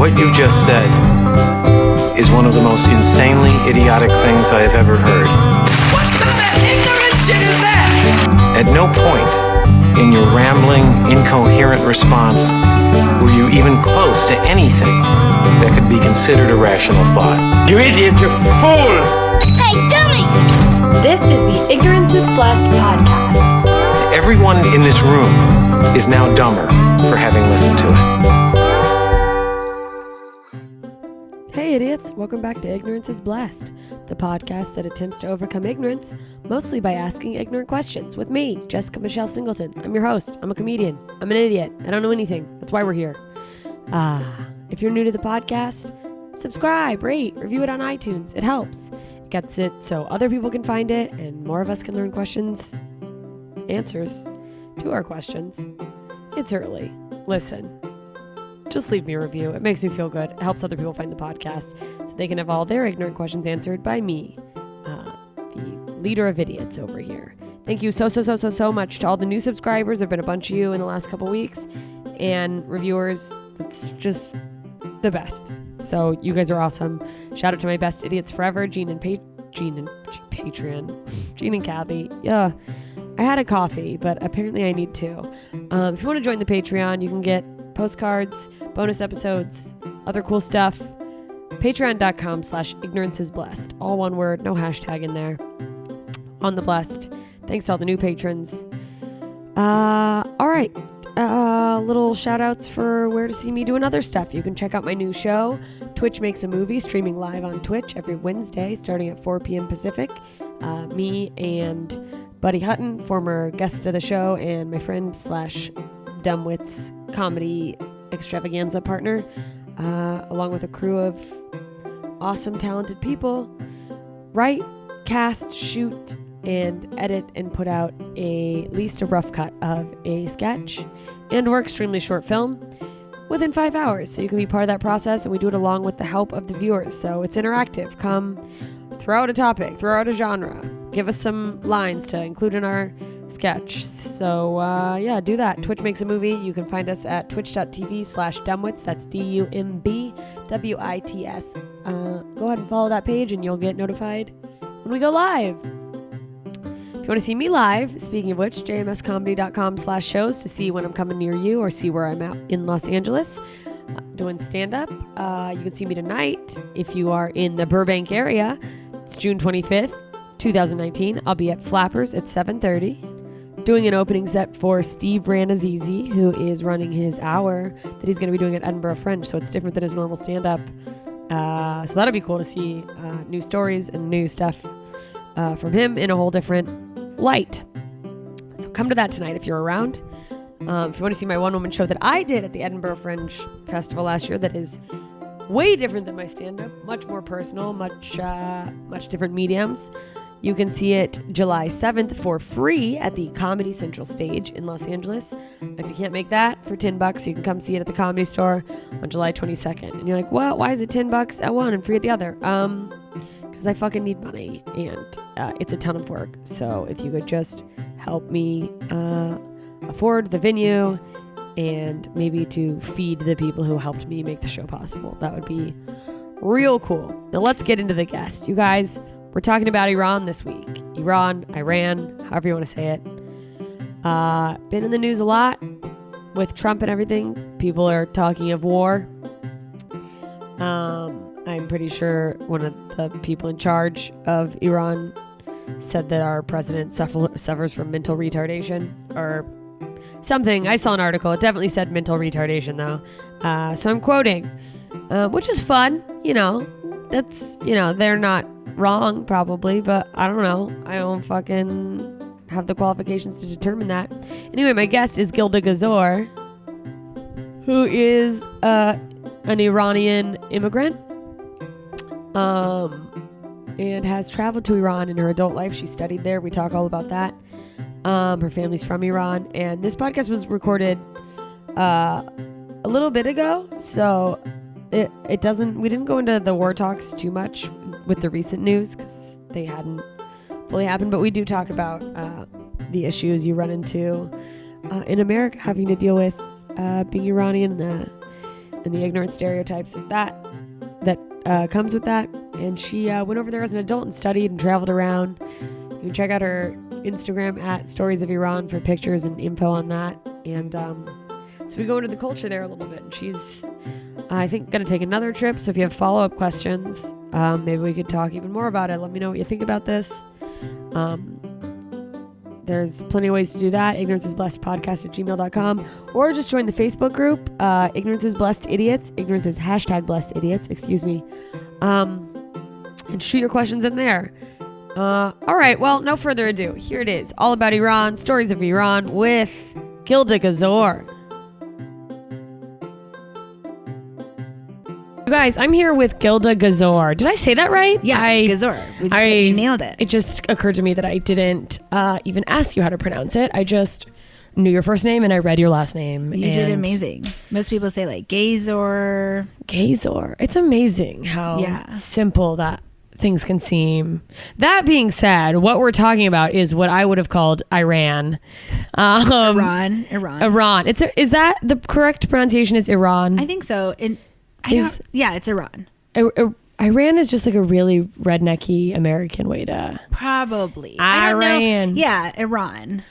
What you just said is one of the most insanely idiotic things I have ever heard. What kind of ignorant shit is that? At no point in your rambling, incoherent response were you even close to anything that could be considered a rational thought. You idiot, you fool! Hey, dummy! This is the Ignorance is Blessed podcast. Everyone in this room is now dumber for having listened to it. Hey idiots, welcome back to Ignorance is Blessed, the podcast that attempts to overcome ignorance, mostly by asking ignorant questions, with me, Jessica Michelle Singleton. I'm your host, I'm a comedian, I'm an idiot, I don't know anything, that's why we're here. If you're new to the podcast, subscribe, rate, review it on iTunes, it helps. It gets it so other people can find it, and more of us can learn answers to our questions. It's early. Listen. Just leave me a review. It makes me feel good. It helps other people find the podcast so they can have all their ignorant questions answered by me, the leader of idiots over here. Thank you so much to all the new subscribers. There have been a bunch of you in the last couple weeks, and reviewers. It's just the best. So you guys are awesome. Shout out to my best idiots forever, Gene and Patreon. Gene and Kathy. Yeah. I had a coffee, but apparently I need two. If you want to join the Patreon, you can get postcards, bonus episodes, other cool stuff. Patreon.com/ignoranceisblessed. All one word, no hashtag in there. On the blessed. Thanks to all the new patrons. All right. Little shout outs for where to see me doing other stuff. You can check out my new show, Twitch Makes a Movie, streaming live on Twitch every Wednesday starting at 4 p.m. Pacific. Me and Buddy Hutton, former guest of the show, and my friend / Dumbwits comedy extravaganza partner, along with a crew of awesome, talented people, write, cast, shoot, and edit and put out at least a rough cut of a sketch and or extremely short film within 5 hours. So you can be part of that process, and we do it along with the help of the viewers. So it's interactive. Come throw out a topic, throw out a genre, give us some lines to include in our sketch. So yeah, do that. Twitch Makes a Movie. You can find us at twitch.tv/dumbwits. That's DUMBWITS. Go ahead and follow that page and you'll get notified when we go live. If you want to see me live, speaking of which, jmscomedy.com/shows to see when I'm coming near you or see where I'm at in Los Angeles doing stand-up. You can see me tonight if you are in the Burbank area. It's June 25th, 2019. I'll be at Flappers at 7:30 doing an opening set for Steve Ranazizi, who is running his hour that he's going to be doing at Edinburgh Fringe, so it's different than his normal stand-up. So that'll be cool to see new stories and new stuff from him in a whole different light. So come to that tonight if you're around. If you want to see my one-woman show that I did at the Edinburgh Fringe Festival last year, that is way different than my stand-up, much more personal, much different mediums. You can see it July 7th for free at the Comedy Central stage in Los Angeles. If you can't make that, for $10, you can come see it at the Comedy Store on July 22nd. And you're like, well, why is it $10 at one and free at the other? Because I fucking need money, and it's a ton of work. So if you could just help me afford the venue and maybe to feed the people who helped me make the show possible, that would be real cool. Now let's get into the guest. You guys, we're talking about Iran this week. Iran, however you want to say it. Been in the news a lot with Trump and everything. People are talking of war. I'm pretty sure one of the people in charge of Iran said that our president suffers from mental retardation or something. I saw an article. It definitely said mental retardation, though. So I'm quoting, which is fun. That's, they're not wrong, probably, but I don't know. I don't fucking have the qualifications to determine that. Anyway, my guest is Gilda Gazor, who is an Iranian immigrant and has traveled to Iran in her adult life. She studied there. We talk all about that. Her family's from Iran, and this podcast was recorded a little bit ago, so we didn't go into the war talks too much with the recent news because they hadn't fully happened, but we do talk about the issues you run into in America having to deal with being Iranian, and the ignorant stereotypes that comes with that. And she went over there as an adult and studied and traveled around. You can check out her Instagram at Stories of Iran for pictures and info on that. And so we go into the culture there a little bit. And she's, I think, going to take another trip. So if you have follow-up questions, maybe we could talk even more about it. Let me know what you think about this. There's plenty of ways to do that. ignoranceisblessedpodcast@gmail.com, or just join the Facebook group, Ignorance is Blessed Idiots. Ignorance is #blessed idiots, excuse me. And shoot your questions in there. All right, well, no further ado. Here it is, all about Iran, stories of Iran with Gilda Gazor. You guys, I'm here with Gilda Gazor. Did I say that right? Yeah, it's Gazor. You nailed it. It just occurred to me that I didn't even ask you how to pronounce it. I just knew your first name and I read your last name. You did amazing. Most people say like Gazor. Gazor. It's amazing how simple that things can seem. That being said, what we're talking about is what I would have called Iran. Iran. Iran. Is that the correct pronunciation? Is Iran? I think so. It's Iran. Iran is just like a really rednecky American way to... Probably. I don't know. Yeah, Iran.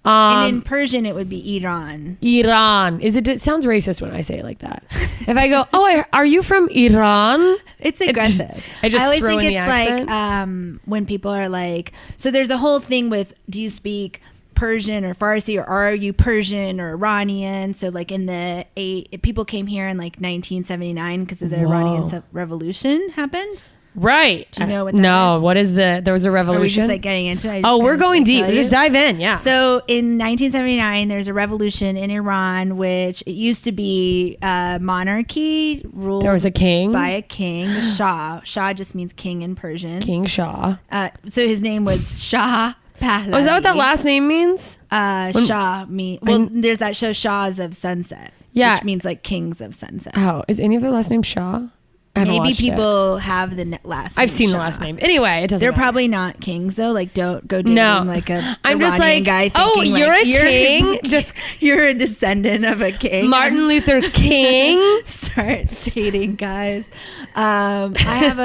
And in Persian, it would be Iran. Iran. It sounds racist when I say it like that. If I go, are you from Iran? It's aggressive. I always throw think in the it's accent. like when people are like... So there's a whole thing with, do you speak Persian or Farsi, or are you Persian or Iranian? So like people came here in like 1979 because of the Iranian Revolution happened. Right. Do you know what that is? No. What is there was a revolution? Are we just like getting into it? We're going deep. Just dive in. Yeah. So in 1979, there's a revolution in Iran, which it used to be monarchy ruled. There was a king. By a king, the Shah. Shah just means king in Persian. King Shah. So his name was Shah Pahlavi. Oh, is that what that last name means? Shah means... Well, there's that show Shahs of Sunset. Yeah. Which means like kings of sunset. Oh, is any of their last name Shah? Maybe people have the last name. I've seen Shah. the last name. Anyway, it doesn't They're matter. probably not kings though. Like don't go dating like a I'm Iranian just like, guy thinking you're like, a king. Just you're a descendant of a king. Martin Luther King. Start dating guys. I have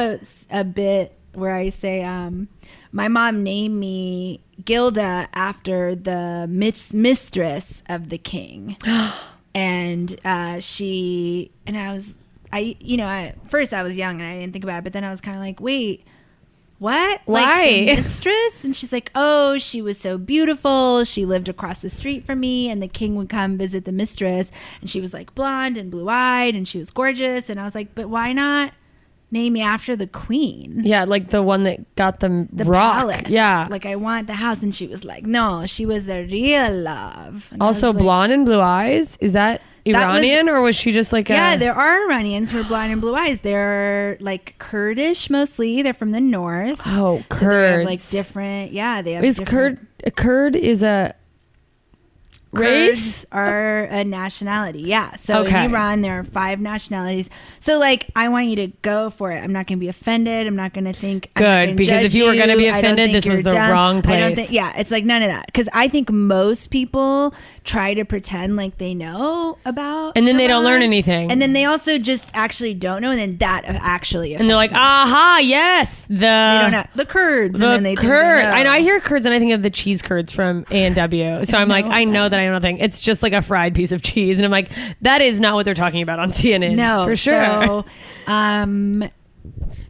a bit where I say my mom named me Gilda after the mistress of the king. And at first I was young and I didn't think about it, but then I was kind of like, wait, what? Why? Like the mistress? And she's like, oh, she was so beautiful. She lived across the street from me, and the king would come visit the mistress, and she was like blonde and blue-eyed, and she was gorgeous. And I was like, but why not name me after the queen? Yeah, like the one that got the rock. Palace. Yeah. Like I want the house. And she was like, no, she was the real love. And Also like, blonde and blue eyes. Is that Iranian, or was she just like Yeah, there are Iranians who are blonde and blue eyes. They're like Kurdish mostly. They're from the north. Oh, Kurds. So they have like different. Yeah, they have. Kurd is a race? Kurds are a nationality. Yeah. So Okay. in Iran, there are 5 nationalities. So like, I want you to go for it. I'm not going to be offended. I'm not going to think. I'm not Good, gonna because judge if you were gonna be I don't offended, think this was you're the dumb. wrong I don't place. think. Yeah, it's like none of that. Because I think most people try to pretend like they know about, And then they don't Iran. learn anything. And then they also just actually don't know, and then that actually. And they're like, offends me. aha, yes, They don't know the Kurds. the and then they think they curd. know. I know. I hear Kurds and I think of the cheese curds from A&W. So I'm like, I know that I know nothing. It's just like a fried piece of cheese, and I'm like, that is not what they're talking about on CNN. No, for sure. So,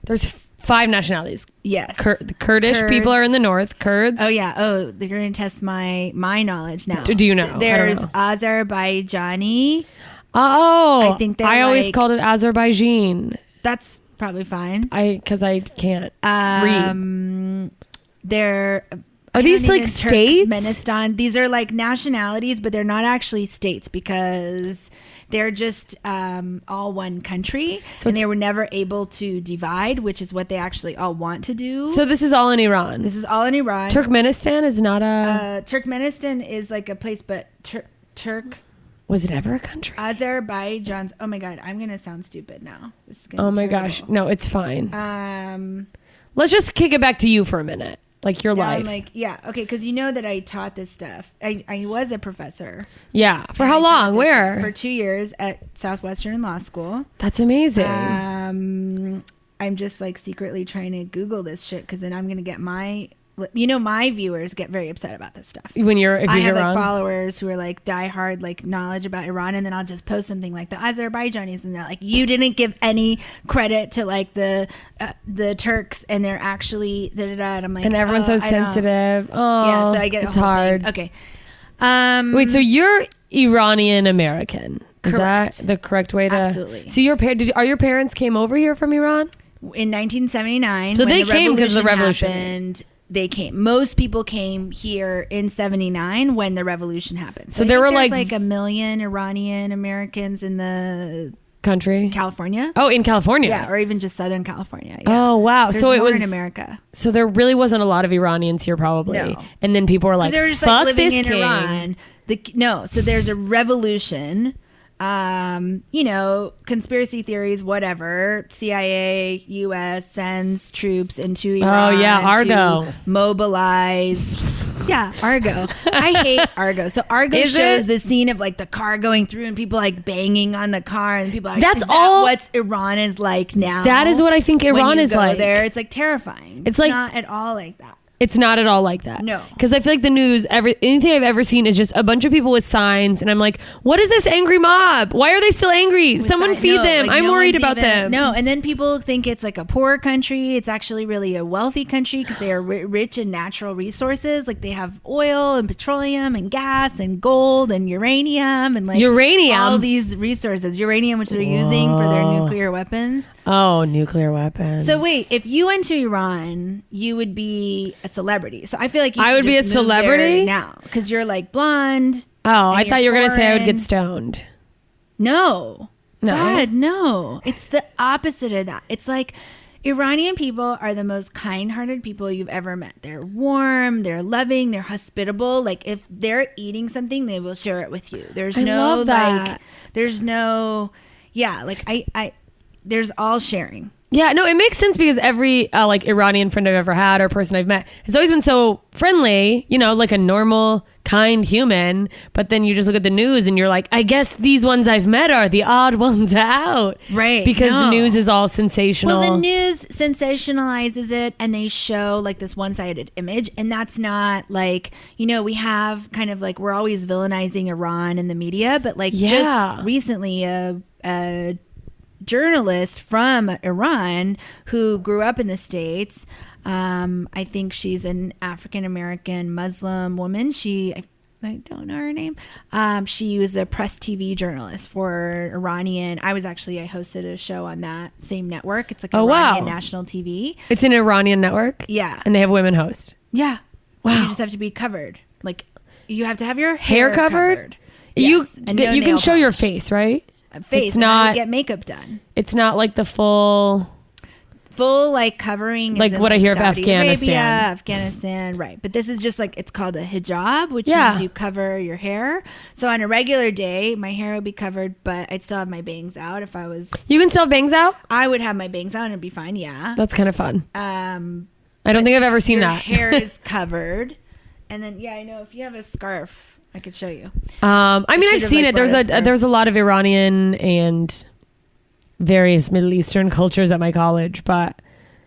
there's 5 nationalities. yes, The Kurdish people are in the north. Kurds. Oh yeah. Oh, they're going to test my knowledge now. Do you know? I don't There's know. Azerbaijani. Oh, I think they're I always like- called it Azerbaijan. That's probably fine. Because I can't read. They're. Are these like states? Turkmenistan. These are like nationalities, but they're not actually states because they're just all one country, and they were never able to divide, which is what they actually all want to do. So this is all in Iran. This is all in Iran. Turkmenistan is not a. Turkmenistan is like a place, but Turk. Was it ever a country? Azerbaijan's. Oh my god, I'm gonna sound stupid now. This is gonna Oh be my terrible. gosh, no, it's fine. Um, Let's just kick it back to you for a minute. Like your Now life. I'm like, yeah, okay, because you know that I taught this stuff. I was a professor. Yeah. For And how I taught long? this Where? stuff for 2 years at Southwestern Law School. That's amazing. I'm just like secretly trying to Google this shit because then I'm gonna get my viewers get very upset about this stuff. If you I have Iran. like followers who are like diehard like knowledge about Iran, and then I'll just post something like the Azerbaijanis, and they're like, you didn't give any credit to like the Turks, and they're actually da da da. And I'm like, And everyone's so I don't. sensitive. Oh, Yeah, so I get it's a whole hard. thing. Okay. Wait, so you're Iranian American? Is Correct. that the correct way to? Absolutely. So your parents came over here from Iran? In 1979, So when they the came because of the revolution revolution. happened, they came. Most people came here in 79 when the revolution happened. So I there think were, there's like 1 million Iranian Americans in the Country? California. Oh, in California. Yeah, or even just Southern California. Yeah. Oh, wow. There's So it more was in America. So there really wasn't a lot of Iranians here, probably. No. And then people were like, They were just "Fuck like living this in king." Iran. So there's a revolution. Conspiracy theories, whatever. CIA, U.S. sends troops into Iran. Oh, yeah, Argo. To mobilize. Yeah, Argo. I hate Argo. So Argo Is shows it? the scene of like the car going through and people like banging on the car, and people are like, That's is that all- what Iran is like now? That is what I think When Iran you is go like. there, it's like terrifying. It's like- not at all like that. It's not at all like that. No. Because I feel like the news, anything I've ever seen is just a bunch of people with signs. And I'm like, what is this angry mob? Why are they still angry? Someone feed them. I'm worried about them. No, and then people think it's like a poor country. It's actually really a wealthy country because they are rich in natural resources. Like they have oil and petroleum and gas and gold and uranium and like Uranium? all these resources. Uranium, which they're using for their nuclear weapons. Oh, nuclear weapons. So wait, if you went to Iran, you would be a celebrity. So I feel like you I should would be a just move there celebrity? now because you're like blonde. Oh, and I you're thought you were going to say I would foreign. get stoned. No. No? God, no. It's the opposite of that. It's like Iranian people are the most kind-hearted people you've ever met. They're warm, they're loving, they're hospitable. Like if they're eating something, they will share it with you. There's I no love that. like there's no like I there's all sharing. Yeah, no, it makes sense because every like Iranian friend I've ever had or person I've met has always been so friendly, like a normal, kind human. But then you just look at the news and you're like, I guess these ones I've met are the odd ones out. Right. Because the No. news is all sensational. Well, the news sensationalizes it and they show like this one-sided image, and that's not like, we have kind of like we're always villainizing Iran in the media, but like Yeah. just recently a journalist from Iran who grew up in the States, I think she's an African American Muslim woman. I don't know her name. She was a press TV journalist for Iranian. I hosted a show on that same network. It's like Iranian national TV. It's an Iranian network? Yeah. And they have women host? Yeah. Wow. You just have to be covered. Like you have to have your Hair covered? Yes. And no you can nail show your polish. face, right? Face. It's And I would not- get makeup done. It's not like the full... Full like covering, Like is in, what I hear of Saudi Afghanistan. Arabia, Afghanistan, right? But this is just like it's called a hijab, which Yeah. means you cover your hair. So on a regular day, my hair would be covered, but I'd still have my bangs out. If I was, You can still have bangs out? I would have my bangs out and it'd be fine. Yeah. That's kind of fun. I don't think I've ever seen Your that. hair is covered, and then I know if you have a scarf, I could show you. I mean, I've should've, seen like, it. There's brought a scarf. there's a lot of Iranian and various Middle Eastern cultures at my college, but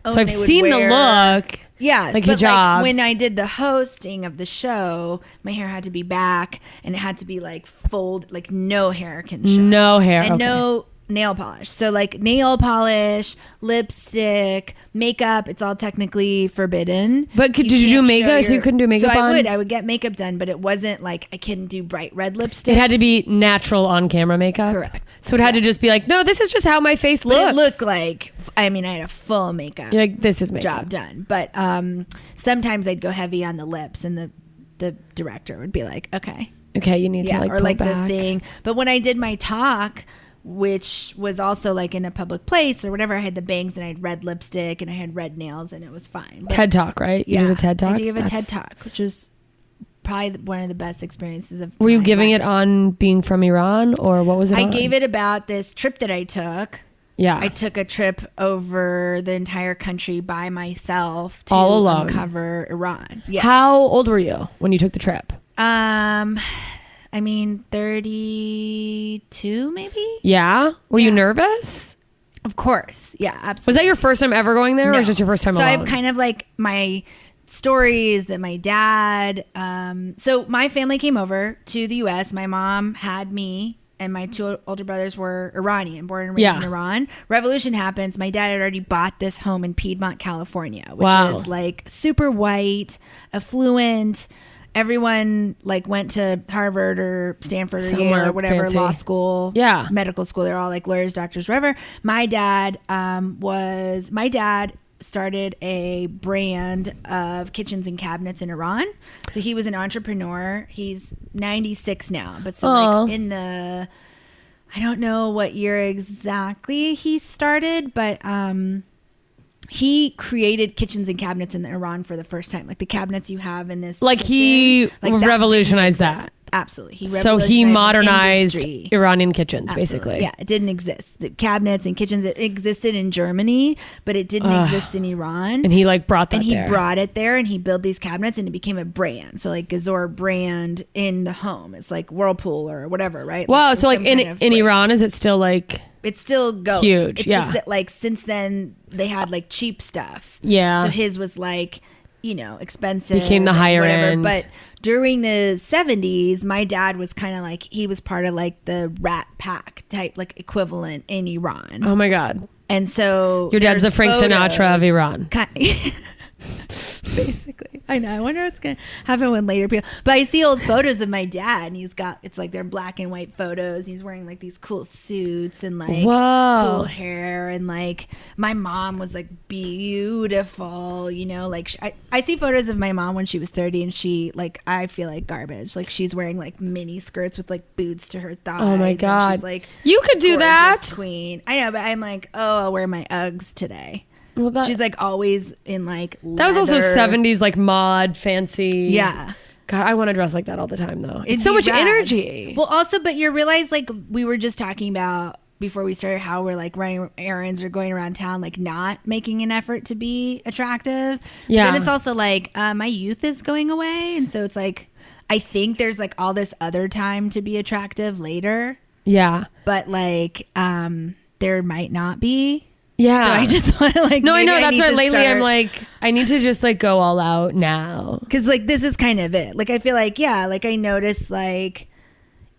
so and I've they would seen the wear- look. Yeah, Like but hijabs. like when I did the hosting of the show, my hair had to be back and it had to be like like no hair can show. No hair, And okay. no nail polish. So like nail polish, lipstick, makeup, it's all technically forbidden. But did you can't do makeup? show So you couldn't do makeup so on? I would get makeup done, but it wasn't like I couldn't do bright red lipstick. It had to be natural on camera makeup. Correct. So it had to just be like, no, this is just how my face but looks. it looked like I had a full makeup You're like, this is makeup. job done. But sometimes I'd go heavy on the lips and the director would be like, okay. Okay, you need to like or pull like back. the thing. But when I did my talk, which was also like in a public place or whatever, I had the bangs and I had red lipstick and I had red nails and it was fine. But TED Talk, right? You did a TED Talk? I did give a That's- TED Talk, which was probably one of the best experiences of Were you my giving life. it on being from Iran or what was it I on? gave it about this trip that I took Yeah. I took a trip over the entire country by myself to All alone. uncover Iran. Yeah. How old were you when you took the trip? I mean, 32 maybe? Yeah. Were you nervous? Of course. Yeah, absolutely. Was that your first time ever going there, or just your first time so alone? I've kind of like my stories that my dad, so my family came over to the U.S. My mom had me, and my two older brothers were Iranian, born and raised in Iran. Revolution happens. My dad had already bought this home in Piedmont, California, which is like super white, affluent. Everyone like went to Harvard or Stanford or Yale or whatever, fancy. law school, medical school. They're all like lawyers, doctors, whatever. My dad started a brand of kitchens and cabinets in Iran. So he was an entrepreneur. He's 96 now, but so like in the, I don't know what year exactly he started, but he created kitchens and cabinets in Iran for the first time. Like the cabinets you have in this like kitchen, he like revolutionized that. Absolutely. He modernized industry. Iranian kitchens, Absolutely. basically. Yeah, it didn't exist. The cabinets and kitchens, it existed in Germany, but it didn't exist in Iran. And he like brought that there. And he brought it there, and he built these cabinets, and it became a brand. So like Gazor brand in the home. It's like Whirlpool or whatever, right? Wow. Like, so like in Iran, is it still like... It's still going. Huge, It's just that like since then they had like cheap stuff. Yeah. So his was like, you know, expensive. Became the higher end. But during the 70s, my dad was kind of like, he was part of like the Rat Pack type like equivalent in Iran. Oh my God. And so your dad's the Frank Sinatra of Iran. Basically. I know. I wonder what's going to happen when later people, but I see old photos of my dad, and he's got, it's like they're black and white photos. He's wearing like these cool suits and like cool hair. And like my mom was like beautiful, you know, like I see photos of my mom when she was 30, and she like, I feel like garbage. Like she's wearing like mini skirts with like boots to her thighs. Oh my God. She's like, you could do that. Queen. I know, but I'm like, oh, I'll wear my Uggs today. Well, she's like always in like leather. That was also 70s like mod fancy. Yeah. God, I want to dress like that all the time though. It'd It's so be much rad. energy. Well, also, but you realize like we were just talking about before we started how we're like running errands or going around town, like not making an effort to be attractive. Yeah. But then it's also like my youth is going away, and so it's like I think there's like all this other time to be attractive later. Yeah. But like there might not be. Yeah. So I just want to like. No, I know. That's why why lately I'm like, I need to just like go all out now. Because like this is kind of it. Like I feel like, yeah, like I noticed like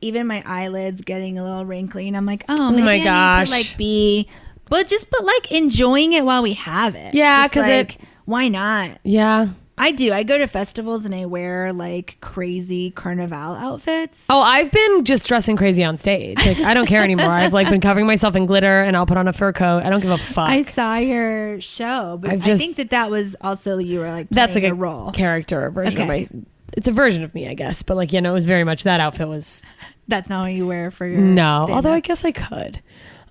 even my eyelids getting a little wrinkly, and I'm like, oh, maybe my I need gosh. to like be, but like enjoying it while we have it. Yeah, Just, 'cause like, why not? Yeah. I do. I go to festivals and I wear like crazy carnival outfits. Oh, I've been just dressing crazy on stage. Like I don't care anymore. I've like been covering myself in glitter, and I'll put on a fur coat. I don't give a fuck. I saw your show, but I think that was also you were like that's like playing a role. character version of my. It's a version of me, I guess. But like, you know, it was very much that outfit was. That's not what you wear for your No, stand-up. although I guess I could.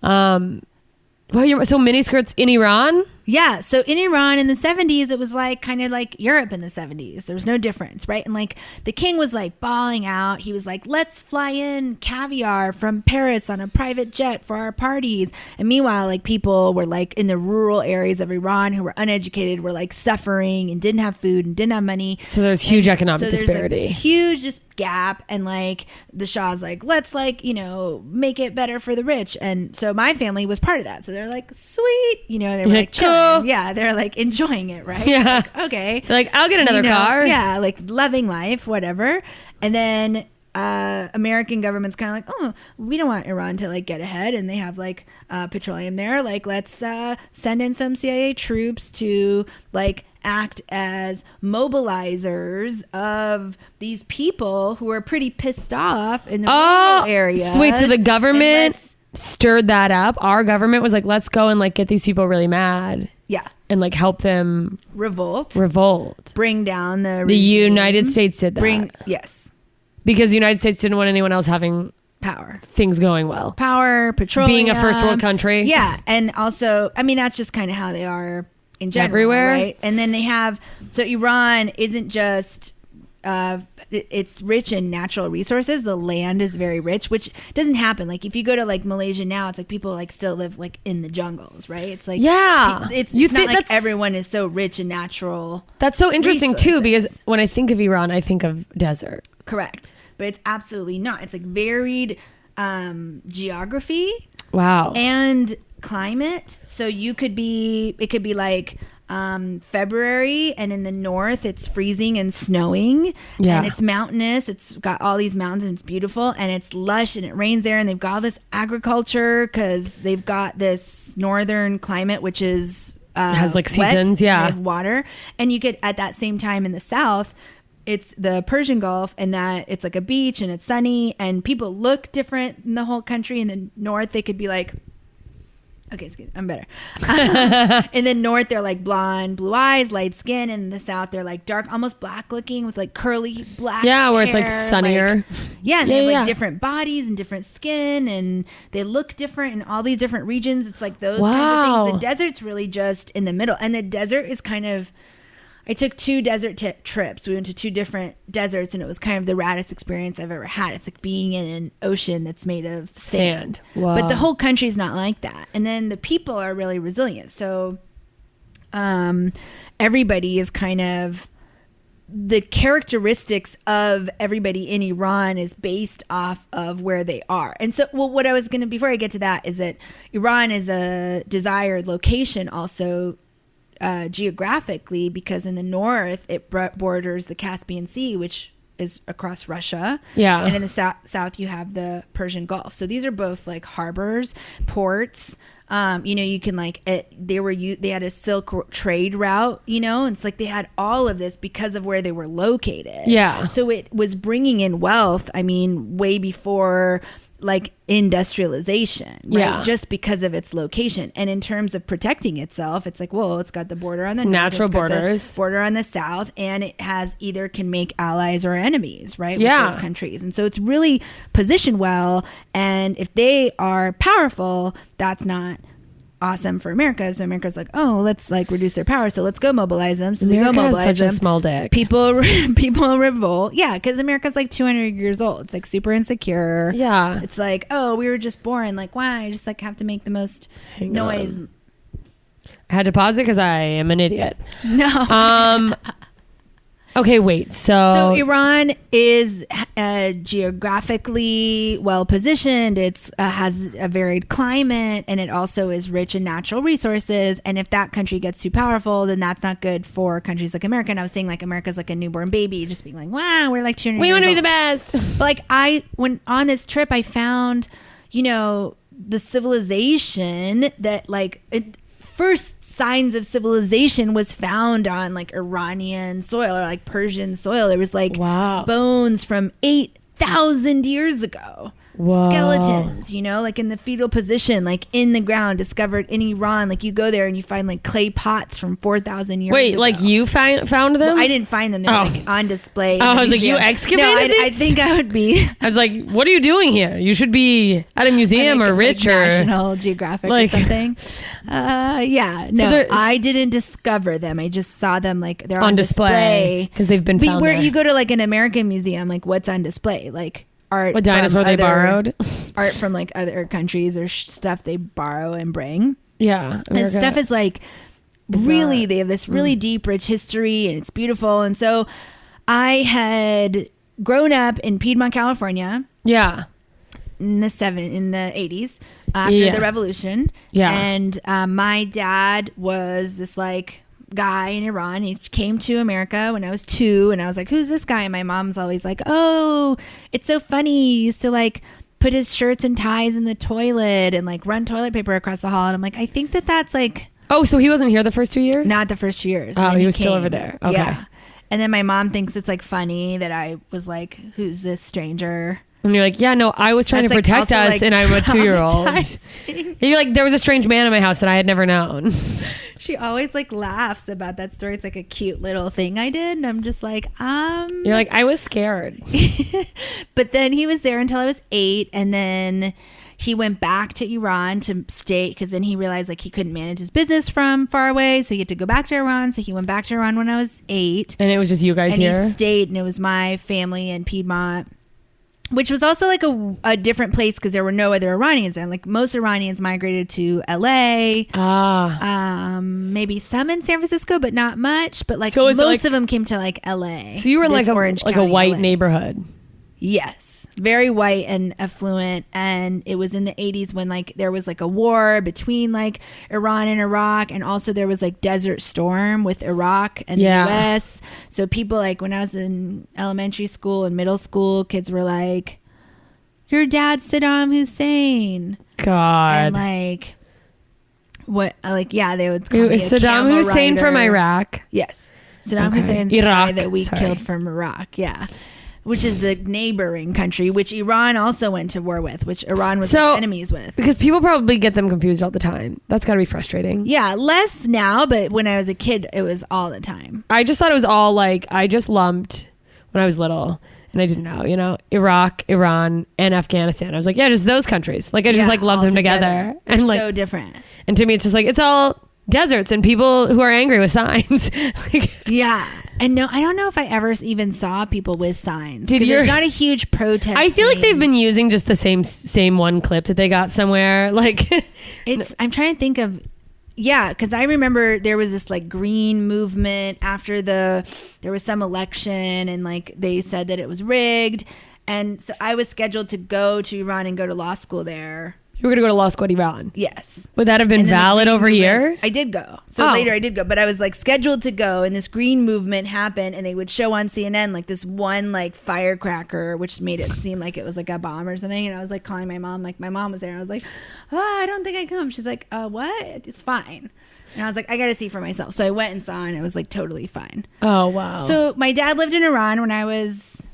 Well, so mini skirts in Iran. Yeah, so in Iran in the 70s, it was like kind of like Europe in the 70s. There was no difference, right? And like the king was like bawling out. He was like, let's fly in caviar from Paris on a private jet for our parties. And meanwhile, like people were like in the rural areas of Iran who were uneducated, were like suffering and didn't have food and didn't have money. So there's huge economic there's, disparity. Like, huge just gap. And like the Shah's like, let's like, you know, make it better for the rich. And so my family was part of that. So they're like, sweet. You know, they were like, Cool. yeah, they're like enjoying it, right? Yeah. Like, okay. They're like, I'll get another car. Yeah, like loving life, whatever. And then American government's kind of like, oh, we don't want Iran to like get ahead, and they have like petroleum there. Like, let's send in some CIA troops to like act as mobilizers of these people who are pretty pissed off in the rural area. Sweet. So the government stirred that up. Our government was like, let's go and like get these people really mad. Yeah. And like help them revolt. Bring down the regime. The United States did that. Yes. Because the United States didn't want anyone else having power. Things going well. Power, petroleum. Being a first world country. Yeah. And also, I mean, that's just kind of how they are in general. Everywhere. Right. And then they have, so Iran isn't just it's rich in natural resources. The land is very rich, which doesn't happen. Like if you go to like Malaysia now, it's like people like still live like in the jungles, right? It's like it's not like everyone is so rich in natural. That's so interesting resources. too, because when I think of Iran, I think of desert. Correct, but it's absolutely not. It's like varied geography. Wow. And climate. So it could be like February, and in the north it's freezing and snowing, and it's mountainous. It's got all these mountains and it's beautiful and it's lush and it rains there, and they've got all this agriculture because they've got this northern climate which is has like wet, seasons. they have water, and you get at that same time in the south it's the Persian Gulf, and that it's like a beach and it's sunny and people look different in the whole country. In the north they could be like, okay, excuse me, I'm better. In the north, they're like blonde, blue eyes, light skin. And in the south, they're like dark, almost black looking with like curly black Yeah, where hair, it's like sunnier. and they have like different bodies and different skin, and they look different in all these different regions. It's like those kinds of things. The desert's really just in the middle. And the desert is kind of, I took 2 desert trips. We went to 2 different deserts, and it was kind of the raddest experience I've ever had. It's like being in an ocean that's made of sand. Wow. But the whole country is not like that. And then the people are really resilient. So everybody is kind of, the characteristics of everybody in Iran is based off of where they are. And so, what I was going to, before I get to that, is that Iran is a desired location also geographically, because in the north it borders the Caspian Sea, which is across Russia, and in the south you have the Persian Gulf. So these are both like harbors, ports. You can like they had a silk trade route, and it's like they had all of this because of where they were located. So it was bringing in wealth, I mean, way before like industrialization, right? Just because of its location. And in terms of protecting itself, it's like, well, it's got the border on the north, natural borders, the border on the south, and it has either can make allies or enemies, right? With those countries. And so it's really positioned well. And if they are powerful, that's not awesome for America. So America's like, oh, let's like reduce their power, so let's go mobilize them. So they go mobilize them. Such a small dick. People revolt. Yeah, because America's like 200 years old. It's like super insecure. Yeah. It's like, oh, we were just born. Like, why? I just like have to make the most noise. I had to pause it because I am an idiot. No. Okay, wait. So Iran is geographically well positioned. It's has a varied climate, and it also is rich in natural resources. And if that country gets too powerful, then that's not good for countries like America. And I was saying like America's like a newborn baby, just being like, wow, we're like 200 we years want to be old. the best. But like when on this trip, I found, the civilization that like first signs of civilization was found on like Iranian soil or like Persian soil. There was like bones from 8,000 years ago. Whoa. Skeletons, like in the fetal position, like in the ground, discovered in Iran. Like you go there and you find like clay pots from 4,000 years ago. Wait, like you found them? Well, I didn't find them. They're like on display. I was like, you excavated I think I would be. I was like, what are you doing here? You should be at a museum or rich or National Geographic or something. I didn't discover them. I just saw them like they're on display because they've been found where there. you go to like an American museum, like what's on display, like art. What dinosaur they borrowed? Art from like other countries or stuff they borrow and bring. Yeah, and stuff is like really they have this really deep, rich history, and it's beautiful. And so I had grown up in Piedmont, California. Yeah. In the 80s after the revolution. Yeah. And my dad was this like guy in Iran. He came to America when I was 2, and I was like, who's this guy? And my mom's always like, oh, it's so funny. He used to like put his shirts and ties in the toilet and like run toilet paper across the hall. And I'm like, I think that's like, oh, so he wasn't here the first 2 years? not the first 2 years. Oh, he was still over there. Okay. Yeah. And then my mom thinks it's like funny that I was like, who's this stranger? And you're like, yeah, no, I was trying to protect us, like, and I'm a 2-year-old. You're like, there was a strange man in my house that I had never known. She always like laughs about that story. It's like a cute little thing I did, and I'm just like, You're like, I was scared. But then he was there until I was 8, and then he went back to Iran to stay, because then he realized like he couldn't manage his business from far away, so he had to go back to Iran. So he went back to Iran when I was 8. And it was just you guys and here? He stayed, and it was my family in Piedmont, which was also like a different place because there were no other Iranians there. Like most Iranians migrated to LA. Maybe some in San Francisco, but not much. But like so most of them came to like LA. So you were in like a white LA. neighborhood. Yes, very white and affluent. And it was in the 80s when like there was like a war between like Iran and Iraq, and also there was like Desert Storm with Iraq and the US. So people, like when I was in elementary school and middle school, kids were like, your dad's Saddam Hussein. God. And like what, like, yeah, they would call me a Saddam camel Hussein rider. from Iraq. Yes, Saddam Hussein's the Iraq, guy that we sorry. killed from Iraq. Yeah, which is the neighboring country, which Iran also went to war with, which Iran was like enemies with. Because people probably get them confused all the time. That's got to be frustrating. Yeah, less now, but when I was a kid, it was all the time. I just thought it was all like, I just lumped when I was little, and I didn't know, Iraq, Iran, and Afghanistan. I was like, yeah, just those countries. Like I just like lumped them together. And like so different. And to me, it's just like, it's all deserts and people who are angry with signs. Like, yeah. And no, I don't know if I ever even saw people with signs. Did there's not a huge protest. I feel like they've been using just the same one clip that they got somewhere. Like I'm trying to think of, yeah, because I remember there was this like green movement after there was some election, and like they said that it was rigged. And so I was scheduled to go to Iran and go to law school there. You were going to go to law school at Iran? Yes. Would that have been valid over here? I did go. So later I did go, but I was like scheduled to go, and this green movement happened, and they would show on CNN like this one like firecracker, which made it seem like it was like a bomb or something. And I was like calling my mom, like my mom was there, and I was like, oh, I don't think I come. She's like, what? It's fine. And I was like, I got to see for myself. So I went and saw, and it was like totally fine. Oh, wow. So my dad lived in Iran when I was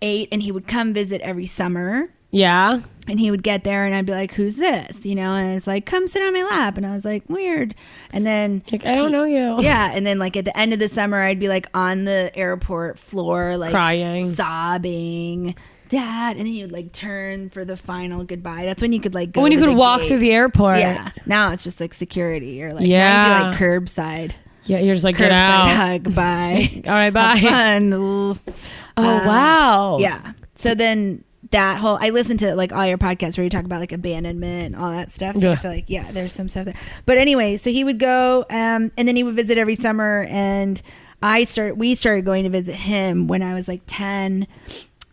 8, and he would come visit every summer. Yeah. And he would get there, and I'd be like, who's this? And it's like, come sit on my lap. And I was like, weird. And then like, I don't know you. Yeah. And then like at the end of the summer, I'd be like on the airport floor, like crying, sobbing, Dad. And then he would like turn for the final goodbye. That's when you could like go when you to could the walk gate. through the airport. Yeah. Now it's just like security, or like now you do like curbside. Yeah, you're just like, curbside get out. Hug, bye. All right, bye. Have fun. Oh, wow. Yeah. So then that whole, I listened to like all your podcasts where you talk about like abandonment and all that stuff. So I feel like, yeah, there's some stuff there. But anyway, so he would go, and then he would visit every summer, and we started going to visit him when I was like 10,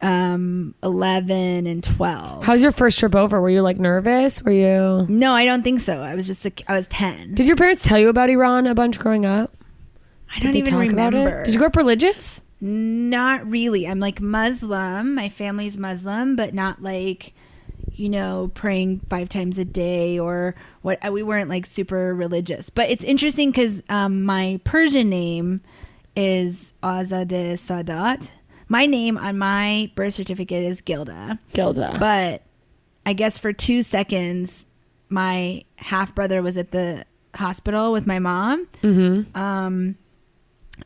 11 and 12. How's your first trip over? Were you like nervous? Were you? No, I don't think so. I was just like, I was 10. Did your parents tell you about Iran a bunch growing up? I don't even remember. Did you grow up religious? Not really. I'm like Muslim. My family's Muslim, but not like, praying 5 times a day or what. We weren't like super religious. But it's interesting because my Persian name is Azadeh Sadat. My name on my birth certificate is Gilda. But I guess for 2 seconds, my half brother was at the hospital with my mom. Mm-hmm.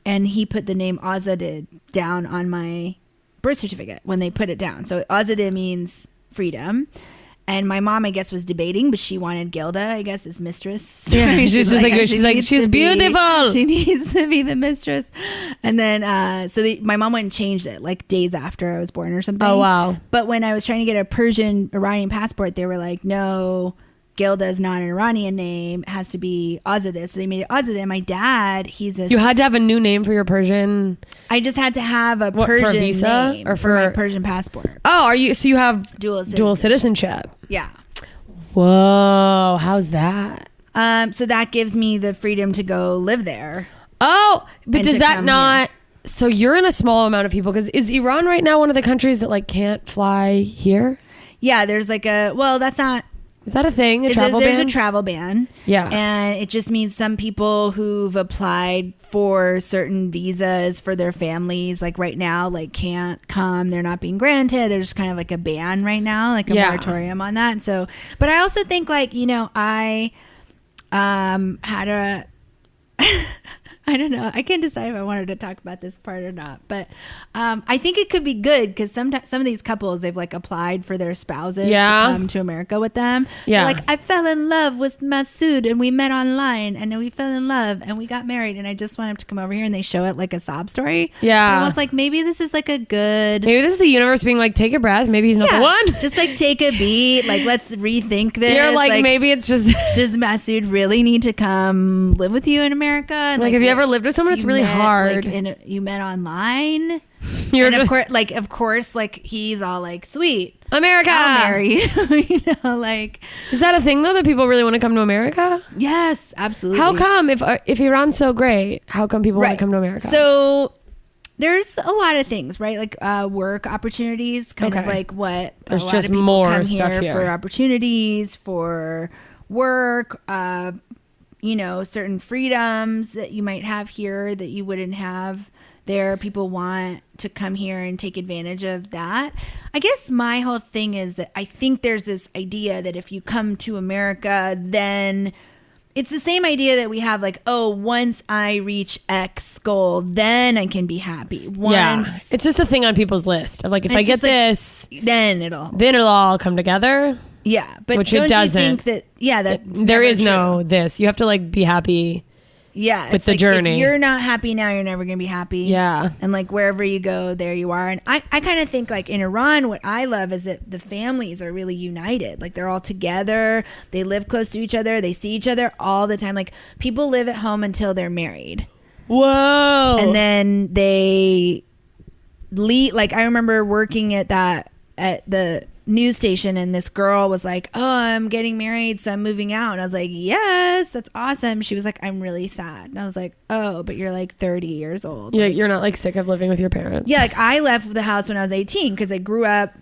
And he put the name Azadeh down on my birth certificate when they put it down. So Azadeh means freedom. And my mom, I guess, was debating, but she wanted Gilda, I guess, as mistress. Yeah, she's beautiful. She needs to be the mistress. And then, my mom went and changed it like days after I was born or something. Oh, wow. But when I was trying to get a Iranian passport, they were like, no, Gilda is not an Iranian name. It has to be Azadeh. So they made it Azadeh. My dad, you had to have a new name for your Persian. I just had to have a Persian for a visa name or for my Persian passport. Oh, so you have dual citizenship? Yeah. Whoa, how's that? So that gives me the freedom to go live there. Oh, but does that not? Here. So you're in a small amount of people, because is Iran right now one of the countries that like can't fly here? Yeah, there's like that's not. Is that a thing? There's a travel ban. Yeah. And it just means some people who've applied for certain visas for their families, like right now, like can't come. They're not being granted. There's kind of like a ban right now, like a moratorium on that. And so, but I also think like, I had I don't know. I can't decide if I wanted to talk about this part or not, but I think it could be good because some of these couples, they've like applied for their spouses to come to America with them. Yeah. They're like, I fell in love with Masood and we met online and then we fell in love and we got married and I just want him to come over here, and they show it like a sob story. Yeah. And I was like, maybe this is like a good. Maybe this is the universe being like, take a breath. Maybe he's not the one. Just like take a beat. Like, let's rethink this. You're like maybe it's just. Does Masood really need to come live with you in America? And like, have you ever lived with someone? It's really hard. You met online. You're and just, of course, he's all like, sweet, America. I'll marry you. Like, is that a thing though that people really want to come to America? Yes, absolutely. How come if Iran's so great, how come people want to come to America? So there's a lot of things, right? Like work opportunities, kind of like what there's a lot just of people more come stuff here here for opportunities, for work, certain freedoms that you might have here that you wouldn't have there. People want to come here and take advantage of that. I guess my whole thing is that I think there's this idea that if you come to America, then it's the same idea that we have, like, oh, once I reach X goal, then I can be happy. It's just a thing on people's list of like, if I get this, then it'll all come together. Yeah, but which don't it doesn't. you think that there is no this. You have to like be happy. Yeah, with the like, journey. If you're not happy now, you're never gonna be happy. Yeah, and like wherever you go, there you are. And I kind of think like in Iran, what I love is that the families are really united. Like they're all together. They live close to each other. They see each other all the time. Like people live at home until they're married. Whoa! And then they leave. Like I remember working at the news station, and this girl was like, oh, I'm getting married, so I'm moving out. And I was like, yes, that's awesome. She was like, I'm really sad. And I was like, oh, but you're like 30 years old. Yeah, like, you're not like sick of living with your parents. Yeah, like I left the house when I was 18 because I grew up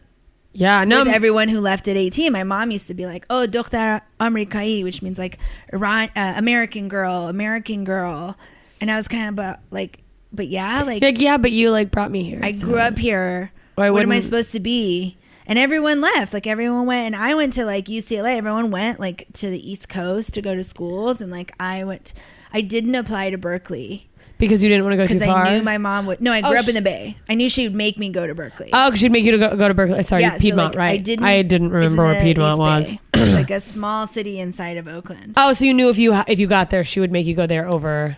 with everyone who left at 18. My mom used to be like, oh, Dokhtar Amerikai, which means like American girl. And I was kind of like, but yeah, like yeah, but you like brought me here. I grew up here. What am I supposed to be? And everyone left. Like everyone went, and I went to like UCLA. Everyone went like to the East Coast to go to schools, and like I didn't apply to Berkeley because you didn't want to go too far. Because I knew my mom would. No, I grew up in the Bay. I knew she would make me go to Berkeley. Oh, because she'd make you to go to Berkeley. Sorry, yeah, Piedmont, so, like, right? I didn't remember where Piedmont was. It's like a small city inside of Oakland. Oh, so you knew if you got there, she would make you go there over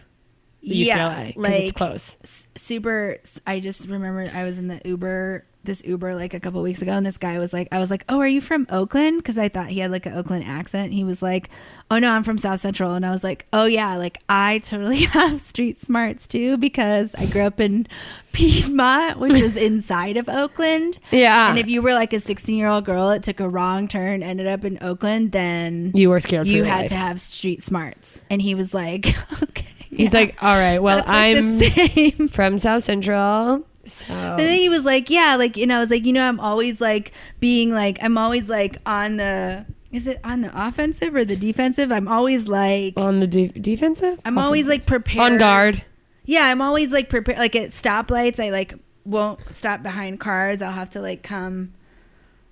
the UCLA because like it's close. Super. I just remember I was in the Uber like a couple weeks ago, and this guy was like, I was like, oh, are you from Oakland? Because I thought he had like an Oakland accent. He was like, oh no, I'm from South Central. And I was like, oh yeah, like I totally have street smarts too, because I grew up in Piedmont, which is inside of Oakland. Yeah. And if you were like a 16-year-old girl that took a wrong turn, ended up in Oakland, then you were scared for you your had life. To have street smarts. And he was like, okay. He's like, all right, well, That's like I'm from South Central. So. And then he was like, yeah, like, I was like, I'm always like being like, I'm always like on the, is it on the offensive or the defensive? I'm always like on the defensive. I'm always like prepared. On guard. Yeah, I'm always like prepared. Like at stoplights, I like won't stop behind cars. I'll have to like come.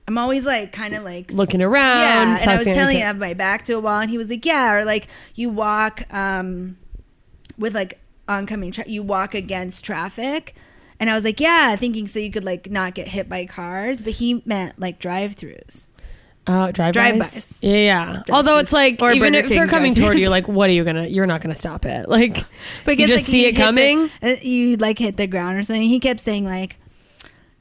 I'm always like kind of like looking around. Yeah, and I was telling him I have my back to a wall, and he was like, yeah, or like you walk with like oncoming you walk against traffic. And I was like, yeah, thinking so you could like not get hit by cars, but he meant like drive-throughs. Oh, drive-bys? Yeah. Drive-thrus. Although it's like, or even Burger if they're King coming drive-thrus. toward you, like, what are you're not going to stop it. Like, but you just like, see it coming. You like hit the ground or something. He kept saying like,